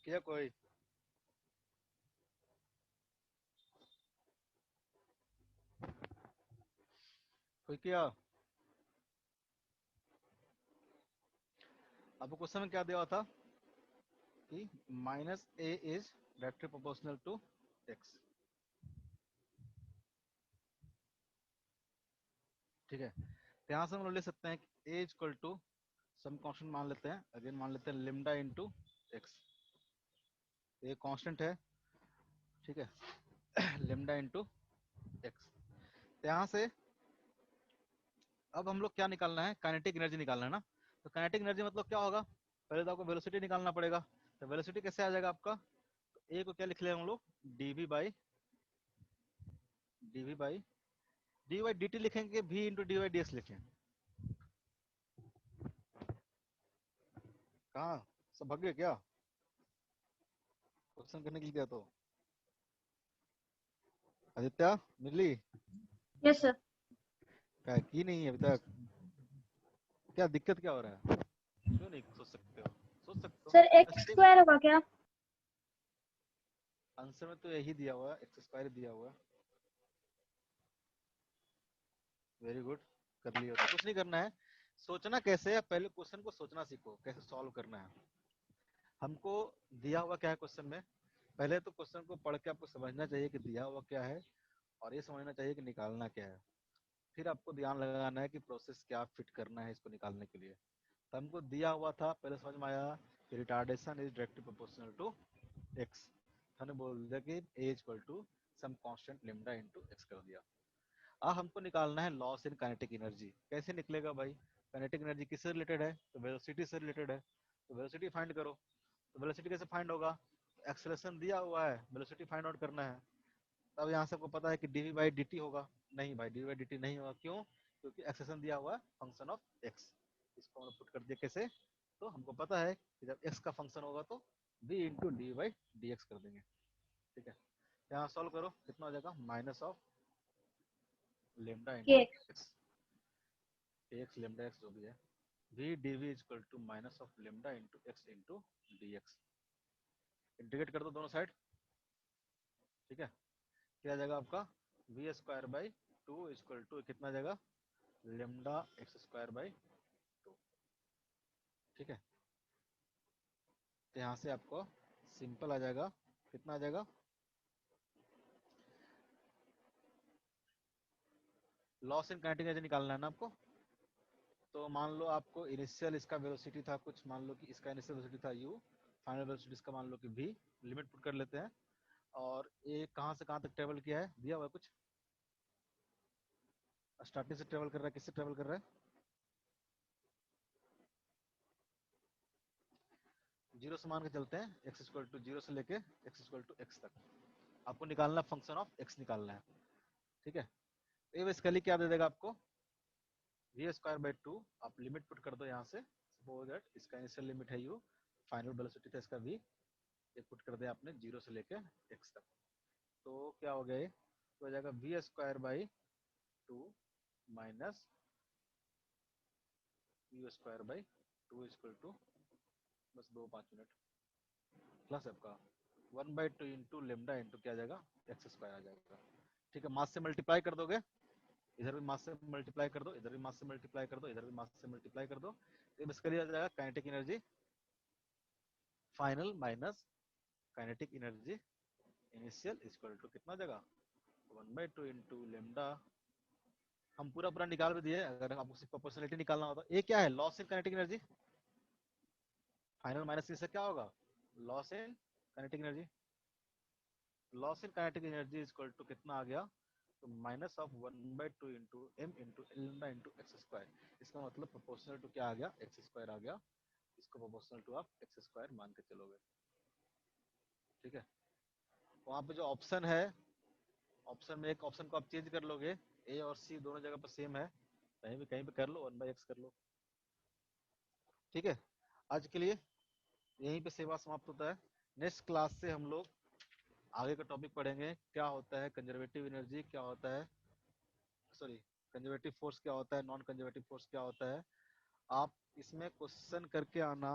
क्या कोई कोई क्या? आपको क्वेश्चन में क्या दिया हुआ था कि minus A is directly proportional to X. ठीक है, तो यहाँ से हम लोग ले सकते हैं कि A equal to some constant मान लेते हैं, अगेन मान लेते हैं लिम्डा इनटू एक्स, ये कांस्टेंट है, ठीक है लिम्डा इनटू एक्स। तो यहाँ से अब हम लोग क्या निकालना है, काइनेटिक एनर्जी निकालना है ना। तो काइनेटिक एनर्जी मतलब क्या होगा, पहले तो आपको वेलोसिटी निकालना पड़ेगा। तो वेलोसिटी कैसे आ जाएगा आपका, तो ए को क्या लिख लेंगे हम लोग, D V by D by D T लिखेंगे, V into D by D X लिखें। कहाँ सब भग गए क्या क्वेश्चन करने के लिए दिया तो? आदित्य, मिली यस सर। क्या की नहीं है अभी तक, क्या दिक्कत क्या हो रहा है, क्यों नहीं सोच सकते हो, सोच सकते हो सर एक्स ऐसे। स्क्वायर होगा क्या? आंसर में तो यही दिया हुआ है, एक्स स्क्वायर दिया हुआ है। वेरी गुड, कर लियो। तो कुछ नहीं करना है, सोचना कैसे है, पहले क्वेश्चन को सोचना सीखो, कैसे सॉल्व करना है। हमको दिया हुआ क्या है क्वेश्चन में, पहले तो क्वेश्चन को पढ़ के आपको समझना चाहिए कि दिया हुआ क्या है, और ये समझना चाहिए कि निकालना क्या है। फिर आपको ध्यान लगाना है कि प्रोसेस क्या फिट करना है इसको निकालने के लिए। तो हमको दिया हुआ था, पहले समझ में आया कि retardation is directly proportional to X, हमने बोल दिया कि A equal to some constant lambda into X कर दिया। अब हमको निकालना है लॉस इन काइनेटिक एनर्जी। कैसे निकलेगा भाई, काइनेटिक एनर्जी किससे रिलेटेड है, तो वेलोसिटी से रिलेटेड है। तो वेलोसिटी फाइंड करो। तो वेलोसिटी कैसे फाइंड होगा, एक्सेलरेशन दिया हुआ है, वेलोसिटी फाइंड आउट करना है। तब यहाँ से आपको पता है कि dv बाई dt होगा, नहीं भाई dv बाई dt नहीं होगा, क्यों, क्योंकि एक्सेलरेशन दिया हुआ है फंक्शन ऑफ x। इसको हम पुट कर दिया कैसे, तो हमको पता है कि जब x का फंक्शन होगा तो v into D by D x कर देंगे, ठीक है। यहाँ सॉल्व करो, कितना हो जाएगा, माइनस ऑफ लेमडा के into X, X lambda X जो भी है, v dv is equal to minus of lambda into X into D X. Integrate कर दो दोनों साइड, ठीक है। क्या आ जाएगा आपका, V square by two equal to कितना आ जाएगा, lambda X square by two, ठीक है। तो यहाँ से आपको सिंपल आ जाएगा, कितना आ जाएगा, लॉस इन काइनेटिक एनर्जी निकालना है ना आपको। तो मान लो आपको इनिशियल इसका वेलोसिटी था कुछ, मान लो कि इसका इनिशियल वेलोसिटी था u, फाइनल वेलोसिटी इसका मान लो कि v, लिमिट पुट कर लेते हैं। और ये कहाँ से कहाँ तक ट्रेवल किया है, दिया हुआ है कुछ, स्टार्टिंग से ट्रेवल कर रहा है, किससे ट्रेवल कर रहा है, जीरो से मान के चलते हैं, x इक्वल टू जीरो से लेके x इक्वल टू एक्स तक आपको निकालना, फंक्शन ऑफ x निकालना है, ठीक है। तो ये बेसिकली क्या दे देगा आपको, वी स्क्वायर बाई टू, आप लिमिट पुट कर दो यहाँ से, सपोज दैट इसका इनिशियल लिमिट है u, फाइनल वेलोसिटी था इसका v, ये पुट कर दिया आपने जीरो से लेके x तक। तो क्या हो गया, ये तो हो जाएगा V square by two minus U square by two equal to, बस 2-5 मिनट, प्लस आपका 1/2 इंटू लेमडा इंटू क्या आ जाएगा, एक्स स्क्वायर आ जाएगा, ठीक है। मास से मल्टीप्लाई कर दोगे, इधर भी मास से मल्टीप्लाई कर दो, इधर भी मास से मल्टीप्लाई कर दो, इधर भी मास से मल्टीप्लाई कर दो, तो बेसिकली आ जाएगा kinetic energy final minus kinetic energy initial equal to कितना आ जाएगा, 1/2 इंटू लेमडा। हम पूरा पूरा निकाल भी दिए, अगर आपको सिर्फ प्रोपोर्शनलिटी निकालना होता, ये क्या है, loss in kinetic energy, final minus इससे क्या होगा, loss in kinetic energy. Loss in kinetic energy equal to कितना आ गया, तो minus of 1/2 into M into lambda into X square. इसका मतलब प्रोपोर्शनल टू क्या आ गया, एक्स स्क्वायर आ गया, इसको प्रोपोर्शनल टू आप एक्स स्क्वायर मान के चलोगे, ठीक है। वहाँ पे जो ऑप्शन है, ऑप्शन में एक ऑप्शन को आप चेंज कर लोगे, ए और सी दोनों जगह पर सेम है, कहीं भी कर लो, 1/x कर लो, ठीक है। आज के लिए यहीं पे सेवा समाप्त होता है। नेक्स्ट क्लास से हम लोग आगे का टॉपिक पढ़ेंगे, क्या होता है कंजर्वेटिव एनर्जी, क्या होता है, सॉरी कंजर्वेटिव फोर्स क्या होता है, नॉन कंजर्वेटिव फोर्स क्या होता है। आप इसमें क्वेश्चन करके आना,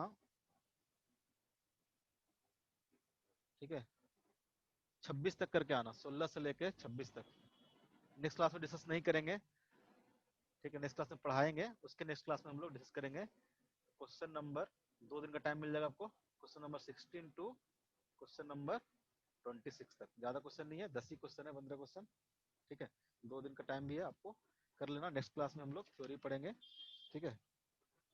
ठीक है, 26 तक करके आना, 16 से लेके 26 तक। नेक्स्ट क्लास में डिस्कस नहीं करेंगे, ठीक है, नेक्स्ट क्लास में पढ़ाएंगे, उसके नेक्स्ट क्लास में हम लोग डिस्कस करेंगे क्वेश्चन नंबर, 2 दिन का टाइम मिल जाएगा आपको, question number 16 to question number 26 तक। ज्यादा क्वेश्चन नहीं है, 10 ही क्वेश्चन है, 15 क्वेश्चन, ठीक है। 2 दिन का टाइम भी है आपको, कर लेना। नेक्स्ट क्लास में हम लोग थ्योरी पढ़ेंगे, ठीक है।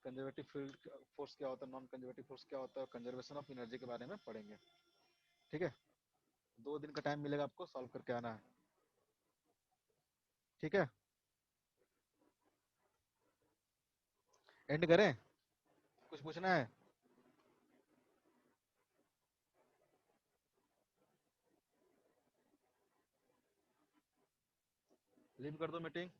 कंजर्वेटिव फील्ड फोर्स क्या होता है, नॉन कंजर्वेटिव फोर्स क्या होता है, कंजर्वेशन ऑफ एनर्जी के बारे में पढ़ेंगे। ठीक है, 2 दिन का टाइम मिलेगा आपको, सॉल्व करके आना है। ठीक है, एंड करें, कुछ पूछना है? लीव कर दो मीटिंग।